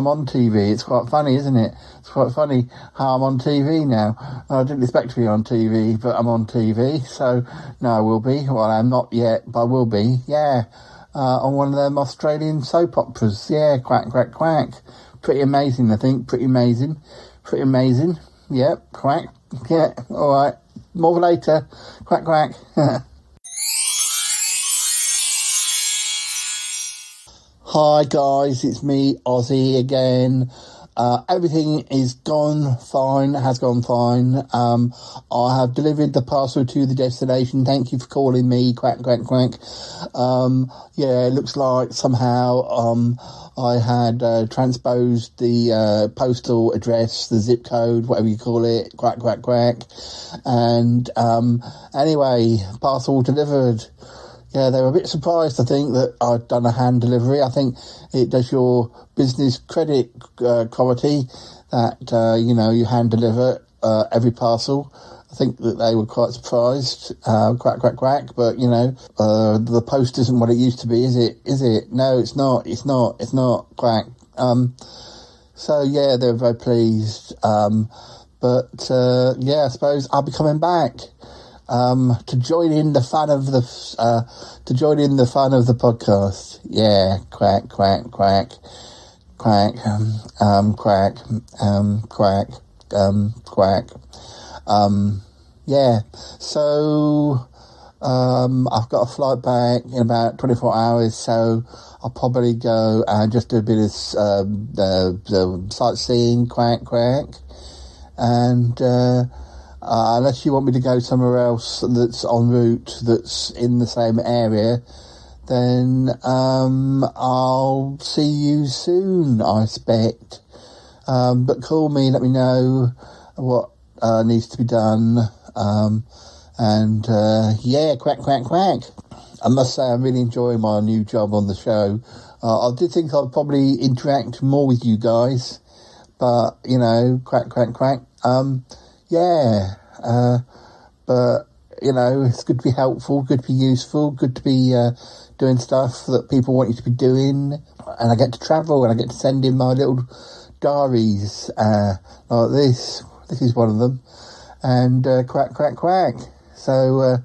on TV. It's quite funny, isn't it? It's quite funny how I'm on TV now. I didn't expect to be on TV, but I'm on TV. So, no, I will be. Well, I'm not yet, but I will be. Yeah. On one of them Australian soap operas. Yeah, quack. Pretty amazing, I think. Pretty amazing. Yep, quack. Yeah, all right. More later. Quack. Hi guys, it's me, Ozzy again. Everything has gone fine. I have delivered the parcel to the destination. Thank you for calling me. Quack. It looks like somehow I had transposed the postal address, the zip code, whatever you call it. Quack. And anyway, parcel delivered. Yeah, they were a bit surprised, I think, that I'd done a hand delivery. I think it does your business credit quality that, you hand deliver every parcel. I think that they were quite surprised. Quack. But, the post isn't what it used to be, is it? No, it's not. Quack. So, they were very pleased. I suppose I'll be coming back. To join in the fun of the podcast. Yeah, quack. So I've got a flight back in about 24 hours, so I'll probably go and just do a bit of sightseeing. Quack. And unless you want me to go somewhere else that's en route, that's in the same area, then I'll see you soon, I expect. But call me, let me know what needs to be done. Quack. I must say I'm really enjoying my new job on the show. I did think I'd probably interact more with you guys, but, quack. But, it's good to be helpful, good to be useful, good to be doing stuff that people want you to be doing. And I get to travel and I get to send in my little diaries like this. This is one of them. And quack. So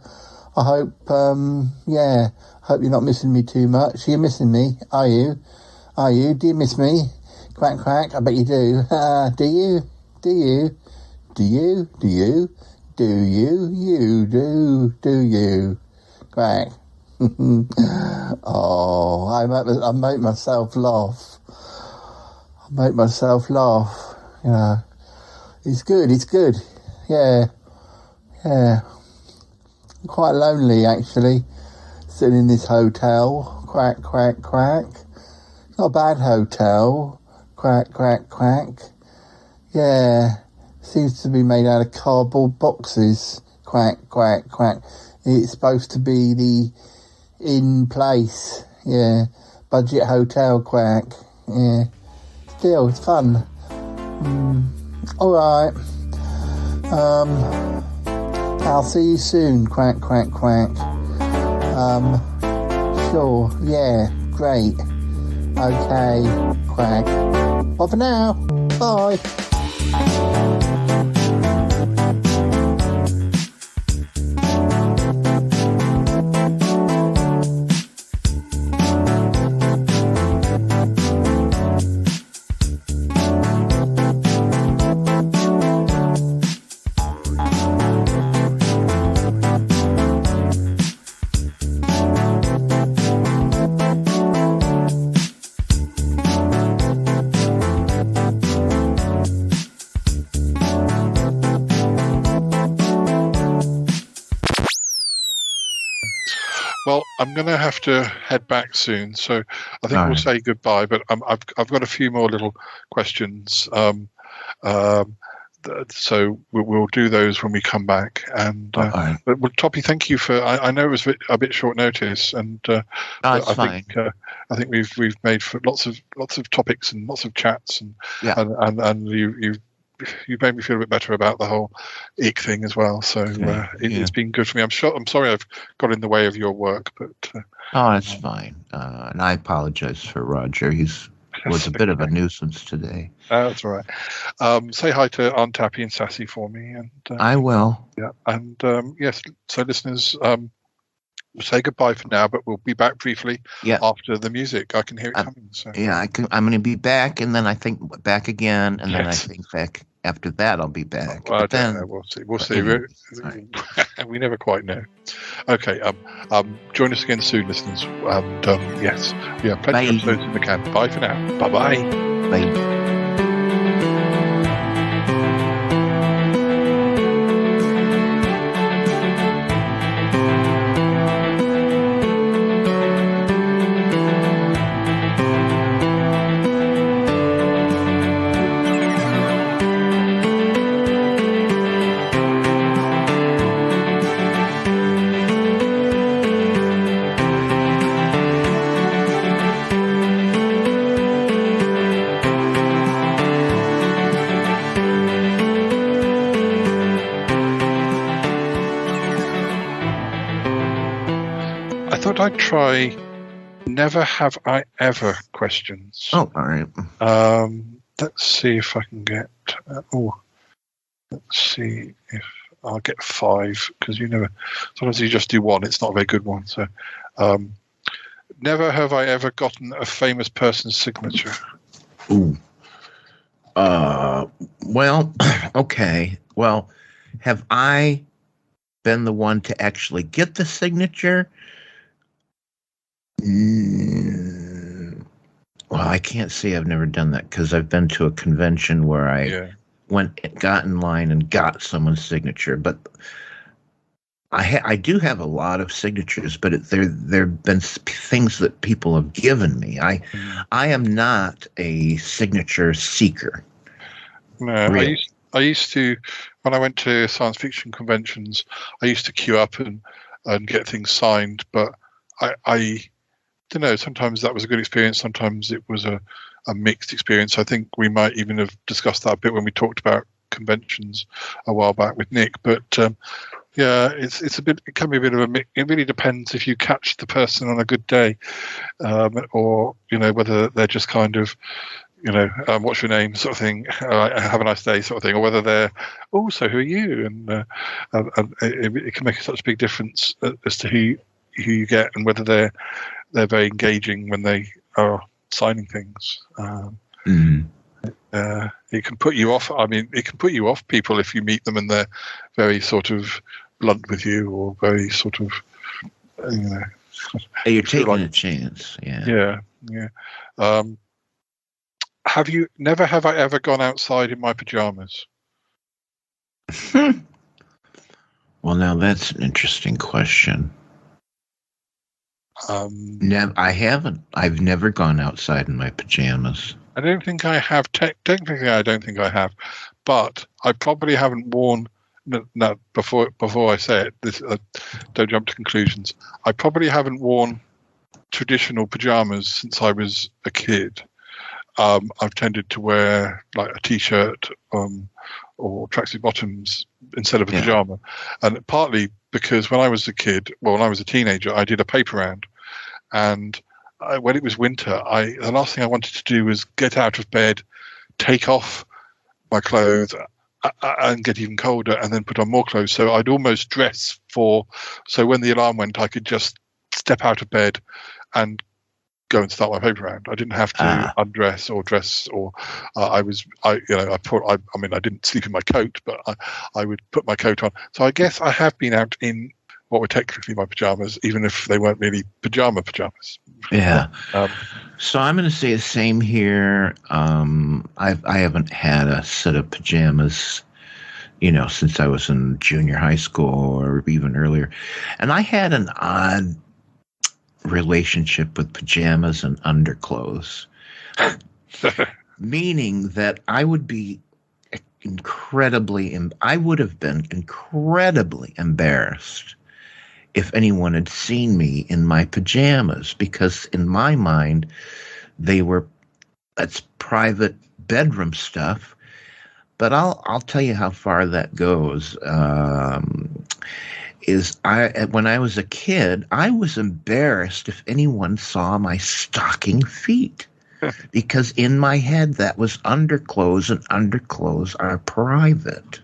I hope, hope you're not missing me too much. Are you missing me? Are you? Do you miss me? Quack. I bet you do. Do you? Do you? Quack. Oh, I make myself laugh. It's good. Yeah. I'm quite lonely, actually, sitting in this hotel. Quack. Not a bad hotel. Quack. Yeah. Seems to be made out of cardboard boxes. Quack. It's supposed to be the in-place, budget hotel quack. Yeah, still, it's fun. All right. I'll see you soon, quack, quack, quack. Sure, yeah, great. Okay, quack. Bye for now. Bye. Well, I'm going to have to head back soon, so I think we'll say goodbye. But I've got a few more little questions, so we'll do those when we come back. And but Toppie, thank you for. I know it was a bit short notice, and I think we've made for lots of topics and lots of chats, and you made me feel a bit better about the whole ick thing as well. So it's been good for me. I'm sorry I've got in the way of your work, but it's fine. And I apologize for Roger. Was a bit of a nuisance today. That's all right. Say hi to Aunt Tappy and Sassy for me, and I will. Yeah, and yes. So listeners, we'll say goodbye for now, but we'll be back briefly after the music. I can hear it coming. So. Yeah, I'm going to be back, and then I think back again, and then I think back after that I'll be back. Well, I don't know. We'll see. We'll see. We never quite know. Okay. Join us again soon, listeners. And yes, we have plenty of episodes in the can. Bye for now. Bye-bye. Bye. I'd try never have I ever questions. Oh, all right. Let's see if I can get. Let's see if I'll get 5 because sometimes you just do one. It's not a very good one. So, never have I ever gotten a famous person's signature. Ooh. Well, okay. Well, have I been the one to actually get the signature? Well, I can't say I've never done that because I've been to a convention where I got in line and got someone's signature. But I do have a lot of signatures, but there've been things that people have given me. I am not a signature seeker. No, really. I used to when I went to science fiction conventions. I used to queue up and get things signed, but I don't know. Sometimes that was a good experience. Sometimes it was a mixed experience. I think we might even have discussed that a bit when we talked about conventions a while back with Nick. But it's a bit. It can be a bit of a mix. It really depends if you catch the person on a good day, or whether they're just kind of. What's your name, sort of thing. Have a nice day, sort of thing, or whether they're, so who are you? And it can make such a big difference as to who you get and whether they're very engaging when they are signing things. It can put you off. I mean, it can put you off people if you meet them and they're very sort of blunt with you or very sort of, You're taking a chance. Yeah. Have I ever gone outside in my pajamas? Well, now that's an interesting question. I haven't. I've never gone outside in my pajamas. I don't think I have. Technically, I don't think I have. But I probably haven't worn no. Before I say it, this don't jump to conclusions. I probably haven't worn traditional pajamas since I was a kid. I've tended to wear like a t-shirt or tracksuit bottoms instead of a pajama, and partly because when I was a kid, when I was a teenager, I did a paper round, and when it was winter, the last thing I wanted to do was get out of bed, take off my clothes, and get even colder, and then put on more clothes. So I'd almost dress so when the alarm went, I could just step out of bed and go and start my paper round. I didn't have to undress or dress, or I didn't sleep in my coat, but I would put my coat on. So I guess I have been out in what were technically my pajamas, even if they weren't really pajamas. Yeah. So I'm going to say the same here. I haven't had a set of pajamas, since I was in junior high school or even earlier. And I had an odd relationship with pajamas and underclothes, meaning that I would be I would have been incredibly embarrassed if anyone had seen me in my pajamas, because in my mind, that's private bedroom stuff. But I'll tell you how far that goes. When I was a kid, I was embarrassed if anyone saw my stocking feet, because in my head that was underclothes, and underclothes are private.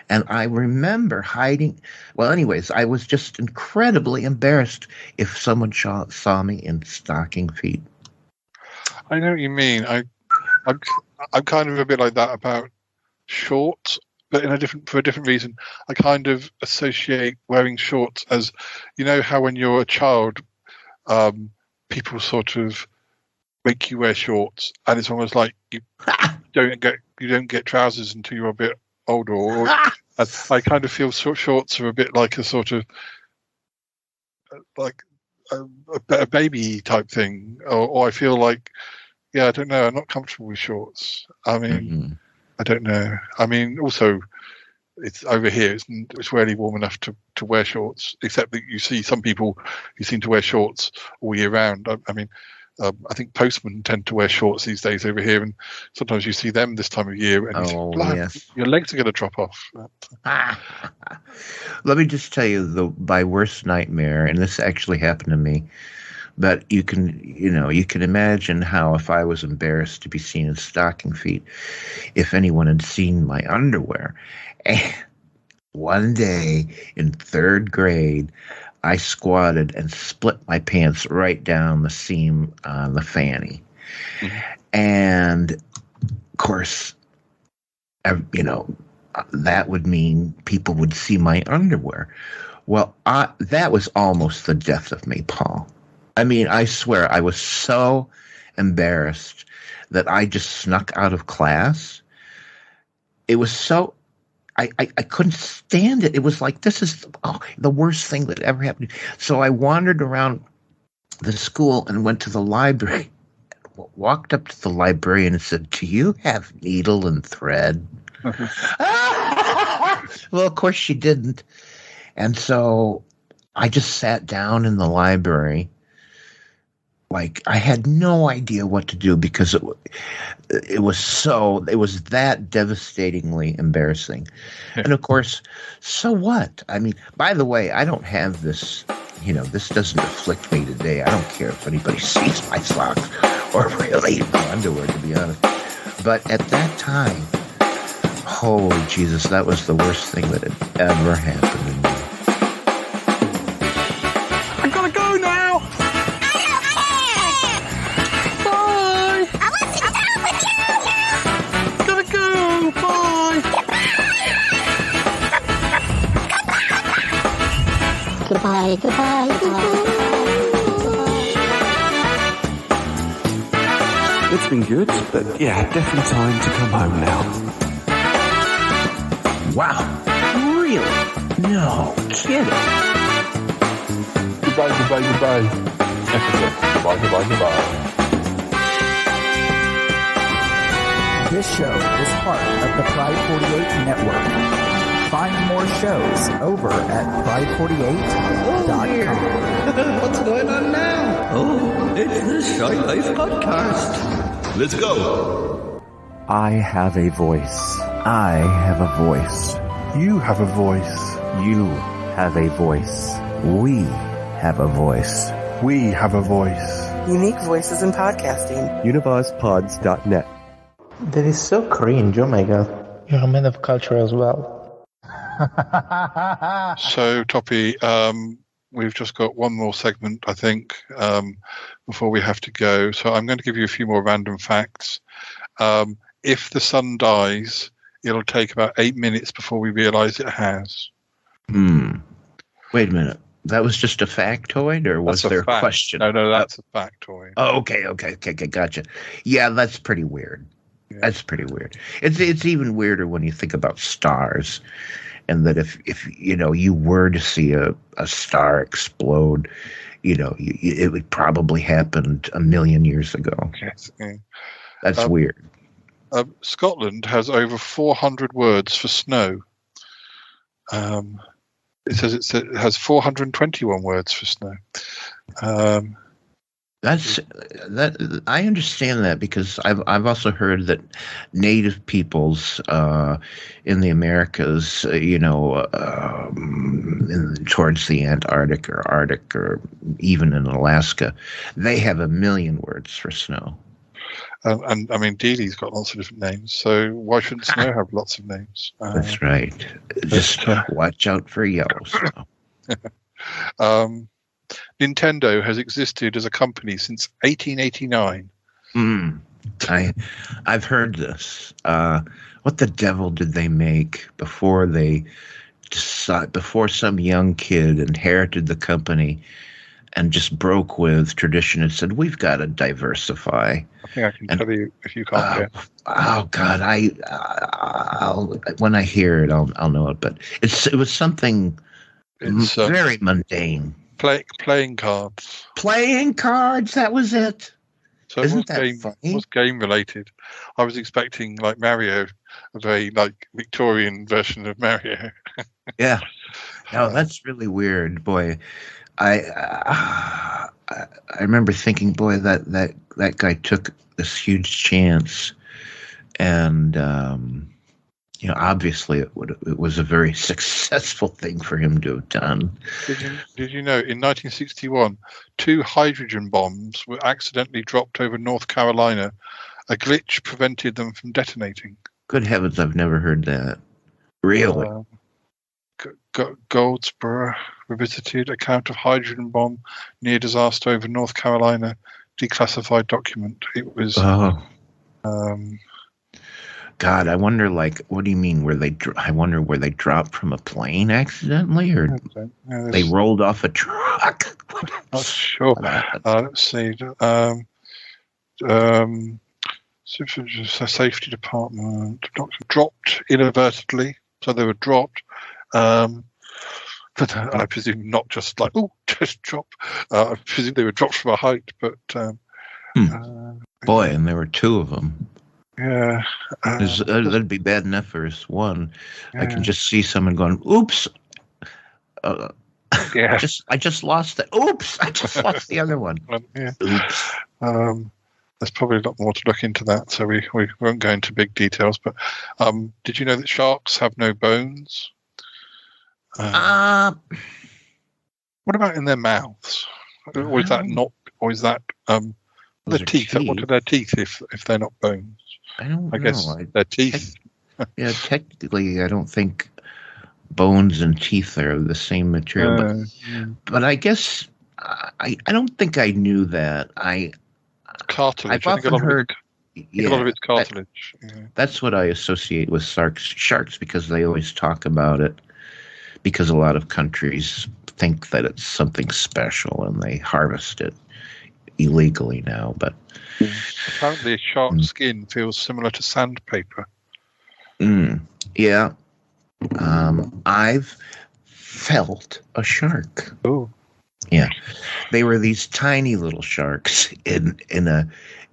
And I remember hiding. Well, anyways, I was just incredibly embarrassed if someone saw me in stocking feet. I know what you mean. I'm kind of a bit like that about shorts, but for a different reason. I kind of associate wearing shorts as, how when you're a child, people sort of make you wear shorts, and it's almost like you don't get trousers until you're a bit older. Or I kind of feel shorts are a bit like a sort of like a baby type thing, or I feel like, I don't know, I'm not comfortable with shorts. I mean, I don't know. I mean, also, it's over here. It's rarely warm enough to wear shorts, except that you see some people who seem to wear shorts all year round. I mean, I think postmen tend to wear shorts these days over here, and sometimes you see them this time of year, and your legs are going to drop off. Let me just tell you my worst nightmare, and this actually happened to me. But you can imagine how, if I was embarrassed to be seen in stocking feet, if anyone had seen my underwear. And one day in 3rd grade, I squatted and split my pants right down the seam on the fanny. Mm-hmm. And of course, that would mean people would see my underwear. Well, that was almost the death of me, Paul. I mean, I swear I was so embarrassed that I just snuck out of class. It was so, I couldn't stand it. It was like, this is the worst thing that ever happened. So I wandered around the school and went to the library, walked up to the librarian and said, "Do you have needle and thread?" Well, of course she didn't. And so I just sat down in the library. Like, I had no idea what to do, because it was that devastatingly embarrassing. Yeah. And of course, so what? I mean, by the way, I don't have this, this doesn't afflict me today. I don't care if anybody sees my socks or really my underwear, to be honest. But at that time, holy Jesus, that was the worst thing that had ever happened to me. I gotta go now! Bye! I want to go with you! Gotta go! Bye! Goodbye, goodbye, goodbye. It's been good, but definitely time to come home now. Wow. Really? No kidding. Goodbye, goodbye, goodbye. Goodbye, goodbye, goodbye. This show is part of the Pride 48 Network. find more shows over at pride48.com. What's going on now? Oh, it's the Shy Life Podcast. Let's go. I have a voice. I have a voice. You have a voice. You have a voice. We have a voice. We have a voice. Unique voices in podcasting. UnivazPods.net. That is so cringe, oh my god. You're a man of culture as well. So, Toppie, we've just got one more segment, I think, before we have to go. So I'm going to give you a few more random facts. If the sun dies, it'll take about 8 minutes before we realize it has. Wait a minute. That was just a factoid, or was there a question? No, that's a factoid. Oh, okay, gotcha. Yeah, that's pretty weird. Yeah. That's pretty weird. It's even weirder when you think about stars, and that if you were to see a star explode, it would probably happen 1 million years ago. Yes. Yeah. That's weird. Scotland has over 400 words for snow. It says it has 421 words for snow. That I understand that, because I've also heard that native peoples in the Americas, towards the Antarctic or Arctic, or even in Alaska, they have 1 million words for snow. And I mean, Dealey's got lots of different names, so why shouldn't snow have lots of names? That's right. Just watch out for yellow snow. Nintendo has existed as a company since 1889. I've heard this. What the devil did they make before some young kid inherited the company and just broke with tradition and said, "We've got to diversify"? I think I can tell you if you can't guess. Oh God, I'll when I hear it, I'll know it. But it was something very mundane. Playing cards. Playing cards. That was it. So Isn't it that funny? was game related. I was expecting like Mario, a very like Victorian version of Mario. Yeah. No, that's really weird, boy. I remember thinking, boy, that guy took this huge chance, and obviously it was a very successful thing for him to have done. Did you know in 1961, 2 hydrogen bombs were accidentally dropped over North Carolina? A glitch prevented them from detonating. Good heavens, I've never heard that. Really? Goldsboro revisited account of hydrogen bomb near disaster over North Carolina. Declassified document. It was. God, I wonder. Like, what do you mean? Were they dropped from a plane accidentally, or they rolled off a truck? Not sure. Let's see. Safety department dropped inadvertently, so they were dropped. But I presume not just like, just drop. I presume they were dropped from a height, but boy, and there were 2 of them. Yeah, that'd be bad enough for one. Yeah. I can just see someone going, "Oops." Yeah, I just lost that. Oops, I just lost the other one. Yeah. Oops. There's probably a lot more to look into that, so we won't go into big details. But did you know that sharks have no bones? What about in their mouths? Or is that not? Or is that their teeth? What are their teeth if they're not bones? I don't know. I guess their teeth. Yeah, technically, I don't think bones and teeth are the same material. But I guess I don't think I knew that. Cartilage. I've often heard. A lot of it's cartilage. That's what I associate with sharks because they always talk about it. Because a lot of countries think that it's something special and they harvest it illegally now. But apparently, a shark's skin feels similar to sandpaper. Yeah, I've felt a shark. Oh, yeah. They were these tiny little sharks in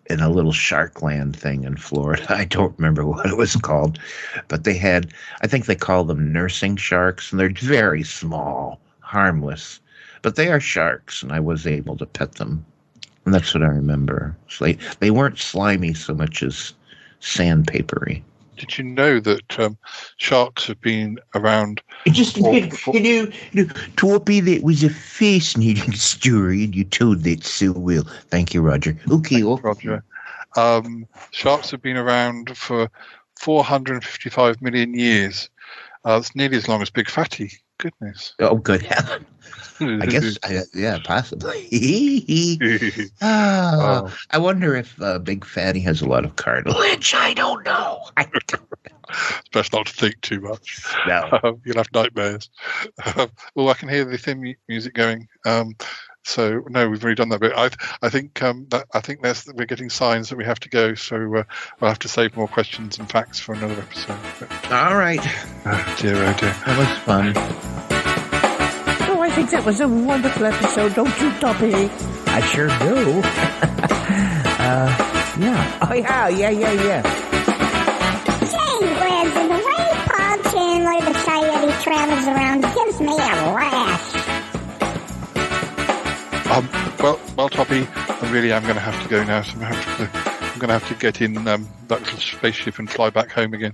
in a little Sharkland thing in Florida. I don't remember what it was called, but they had, I think they call them nursing sharks, and they're very small, harmless, but they are sharks, and I was able to pet them. And that's what I remember. So they weren't slimy so much as sandpapery. Did you know that sharks have been around? Toppie, that was a fascinating story, and you told that so well. Thank you, Roger. Okay, Roger. Sharks have been around for 455 million years. It's nearly as long as Big Fatty. Goodness. Oh, good heaven. I guess, yeah, possibly. I wonder if Big Fatty has a lot of cartilage. I don't know. It's best not to think too much. No. You'll have nightmares. Well, I can hear the theme music going. So no, we've already done that bit. I think we're getting signs that we have to go. So we'll have to save more questions and facts for another episode. All right. Oh dear. That was fun. Oh, I think that was a wonderful episode, don't you, Toppie? I sure do. Yeah. Oh, yeah. Gee whiz, and the way Paul Chandler, the Coyote, travels around gives me a rash. Well, Toppie, I really am going to have to go now. So I'm going to have to get in that little spaceship and fly back home again.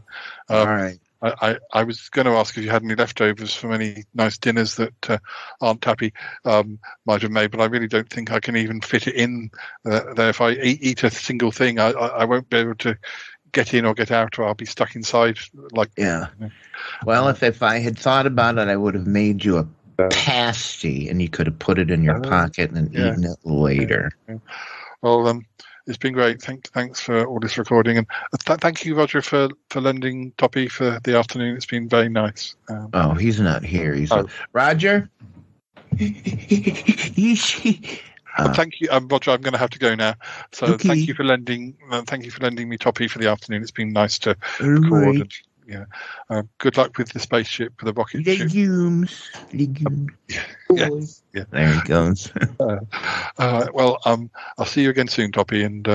All right. I was going to ask if you had any leftovers from any nice dinners that Aunt Toppie might have made, but I really don't think I can even fit it in there. If I eat a single thing, I won't be able to get in or get out, or I'll be stuck inside. Yeah. Well, if I had thought about it, I would have made you a pasty, and you could have put it in your pocket and eaten it later. Yeah. Well, it's been great. Thanks for all this recording, and thank you, Roger, for lending Toppie for the afternoon. It's been very nice. He's not here. Roger. Thank you, Roger. I'm going to have to go now. So okay. Thank you for lending me Toppie for the afternoon. It's been nice to record. Right. Yeah. Good luck with the spaceship, with the rocket ship. Legumes. Yes. Yeah. There he goes. Well, I'll see you again soon, Toppie, and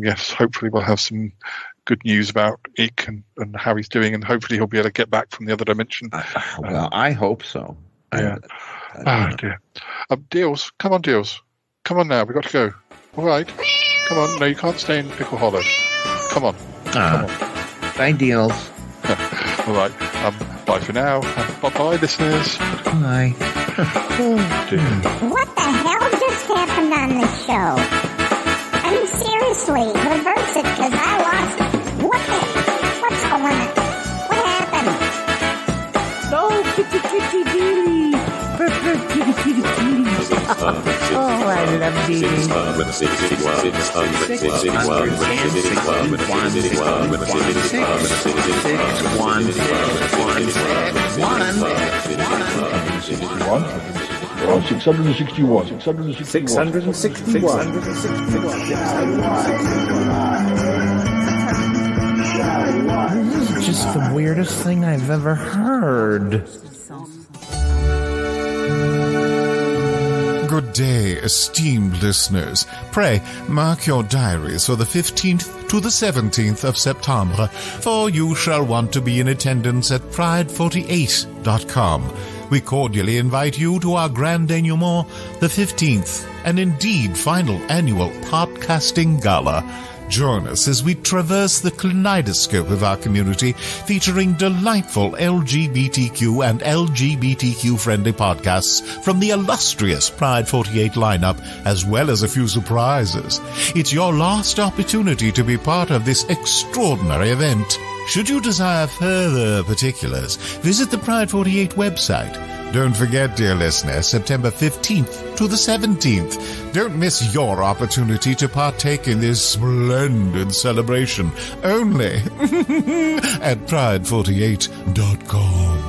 yes, hopefully we'll have some good news about Ick and how he's doing, and hopefully he'll be able to get back from the other dimension. Well, I hope so. Yeah. Dear. Deals, come on, Deals. Come on now, we've got to go. All right. Come on. No, you can't stay in Pickle Hollow. Come on. Come on. Bye, Deals. All right. Bye for now. Bye, listeners. Bye. Oh, dear. What the hell just happened on this show? I mean, seriously, reverse it, because I lost it. What's going on? What happened? No, kitty dealy. Kitty. Oh, I love dealy. 661. This is just the weirdest thing I've ever heard. Good day, esteemed listeners. Pray, mark your diaries for the 15th to the 17th of September, for you shall want to be in attendance at pride48.com. We cordially invite you to our grand denouement, the 15th, and indeed final annual podcasting gala. Join us as we traverse the kaleidoscope of our community, featuring delightful LGBTQ and LGBTQ-friendly podcasts from the illustrious Pride 48 lineup, as well as a few surprises. It's your last opportunity to be part of this extraordinary event. Should you desire further particulars, visit the Pride 48 website. Don't forget, dear listener, September 15th to the 17th. Don't miss your opportunity to partake in this splendid celebration. Only at pride48.com.